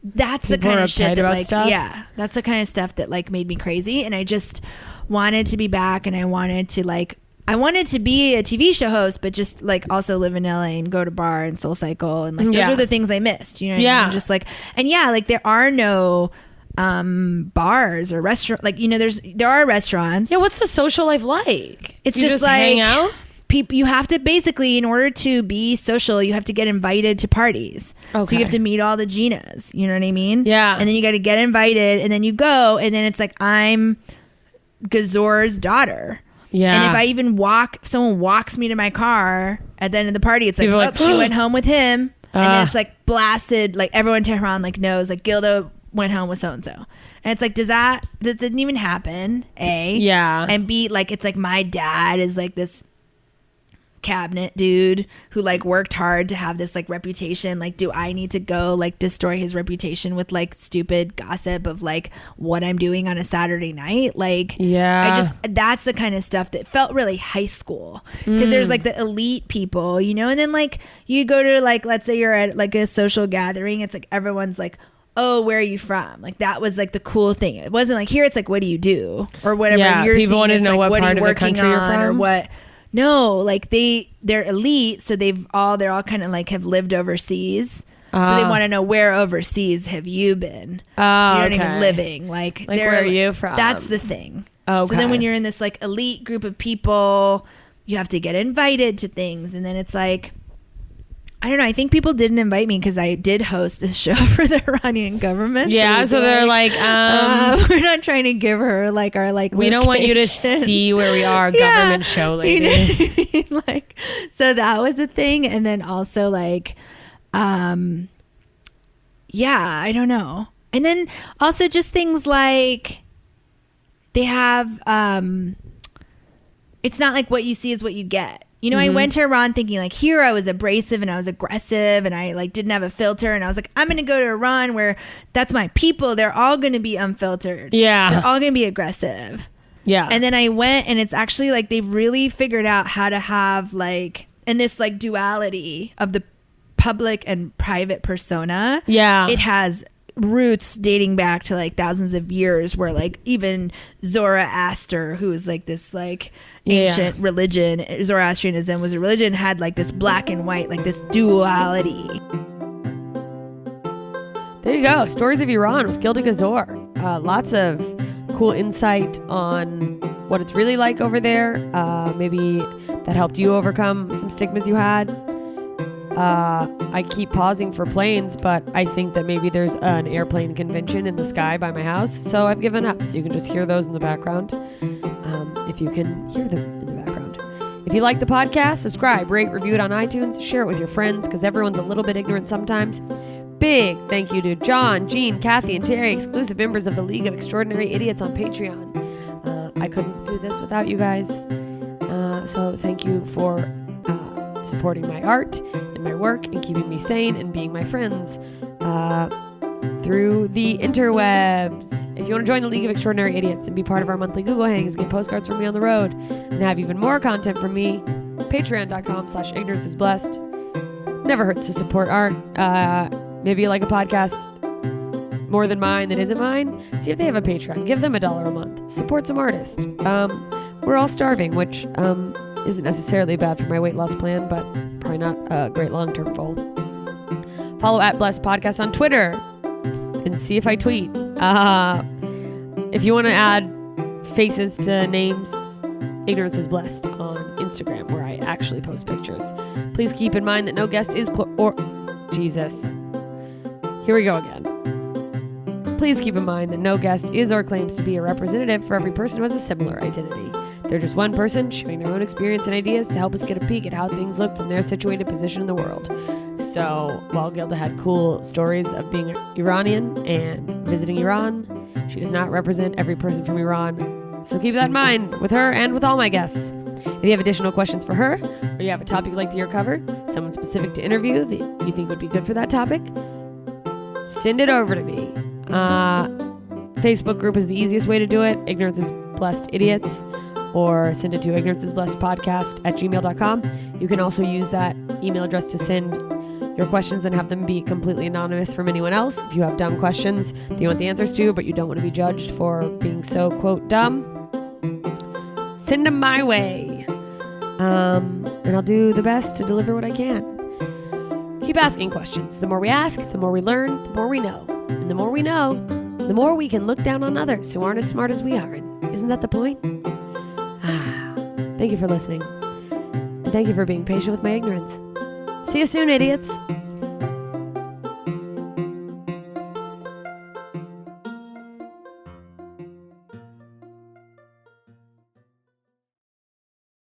that's the kind of shit that like, that's the kind of stuff that like made me crazy. And I just wanted to be back and I wanted to be a TV show host, but just like also live in LA and go to bar and Soul Cycle. And like, those are the things I missed, you know what I mean? Just like, and like there are no bars or restaurant, like, you know, there are restaurants. What's the social life like? It's you just like hang out. People, you have to basically, in order to be social, you have to get invited to parties. So you have to meet all the Ginas, you know what I mean? Yeah. And then you got to get invited and then you go and then it's like, I'm Gazor's daughter. Yeah. And if I even someone walks me to my car at the end of the party, it's like, she went home with him. And then it's like blasted, like everyone in Tehran like knows, like Gilda went home with so-and-so. And it's like, that didn't even happen, A. Yeah. And B, like, it's like my dad is like this cabinet dude who like worked hard to have this like reputation. Like, do I need to go like destroy his reputation with like stupid gossip of like what I'm doing on a Saturday night? Like, that's the kind of stuff that felt really high school, because there's like the elite people, you know, and then like you go to like, let's say you're at like a social gathering, it's like everyone's like, oh, where are you from? Like that was like the cool thing. It wasn't like here it's like, what do you do or whatever. You're people wanted to know like, what part are you of the country you're from or what. No, like they're elite, so they're all kind of like have lived overseas. So they want to know, where overseas have you been? Oh, Do you know what I mean? okay. Living. Like Like, where are you from? That's the thing. Okay. So then when you're in this like elite group of people, you have to get invited to things. And then it's like, I don't know. I think people didn't invite me because I did host this show for the Iranian government. Yeah, so they're like, we're not trying to give her like our like. we don't want you to locations. see where we are, government show lady. You know what I mean? Like, so that was a thing, and then also like, yeah, I don't know, and then also just things like they have. It's not like what you see is what you get. You know, I went to Iran thinking like, here I was abrasive and I was aggressive and I like didn't have a filter, and I was like, I'm going to go to Iran where that's my people. They're all going to be unfiltered. Yeah. They're all going to be aggressive. Yeah. And then I went, and it's actually like they've really figured out how to have like, in this like duality of the public and private persona. Yeah. It has roots dating back to like thousands of years, where like even Zoroaster, who is like this like ancient religion, Zoroastrianism was a religion, had like this black and white, like this duality. There you go. Stories of Iran with Gilda Gazor. Lots of cool insight on what it's really like over there. Maybe that helped you overcome some stigmas you had. I keep pausing for planes, but I think that maybe there's an airplane convention in the sky by my house, so I've given up. So you can just hear those in the background, if you can hear them in the background. If you like the podcast, subscribe, rate, review it on iTunes, share it with your friends, because everyone's a little bit ignorant sometimes. Big thank you to John, Jean, Kathy, and Terry, exclusive members of the League of Extraordinary Idiots on Patreon. I couldn't do this without you guys, so thank you for supporting my art and my work and keeping me sane and being my friends through the interwebs. If you want to join the League of Extraordinary Idiots and be part of our monthly Google Hangs, get postcards from me on the road, and have even more content from me, patreon.com/ignoranceisblessed. Never hurts to support art. Maybe you like a podcast more than mine that isn't mine. See if they have a Patreon. Give them $1 a month. Support some artists. We're all starving, which isn't necessarily bad for my weight loss plan, but probably not a great long-term goal. Follow @BlessedPodcast on Twitter and see if I tweet. If you want to add faces to names, Ignorance is Blessed on Instagram, where I actually post pictures. Please keep in mind that no guest is Jesus. Here we go again. Please keep in mind that no guest is or claims to be a representative for every person who has a similar identity. They're just one person sharing their own experience and ideas to help us get a peek at how things look from their situated position in the world. So while Gilda had cool stories of being Iranian and visiting Iran, she does not represent every person from Iran. So keep that in mind with her and with all my guests. If you have additional questions for her, or you have a topic you'd like to hear covered, someone specific to interview that you think would be good for that topic, send it over to me. Facebook group is the easiest way to do it. Ignorance is Blessed Idiots. Or send it to ignoranceisblessedpodcast@gmail.com. You can also use that email address to send your questions and have them be completely anonymous from anyone else. If you have dumb questions that you want the answers to, but you don't want to be judged for being so, quote, dumb, send them my way. And I'll do the best to deliver what I can. Keep asking questions. The more we ask, the more we learn, the more we know. And the more we know, the more we can look down on others who aren't as smart as we are. And isn't that the point? Thank you for listening. And thank you for being patient with my ignorance. See you soon, idiots.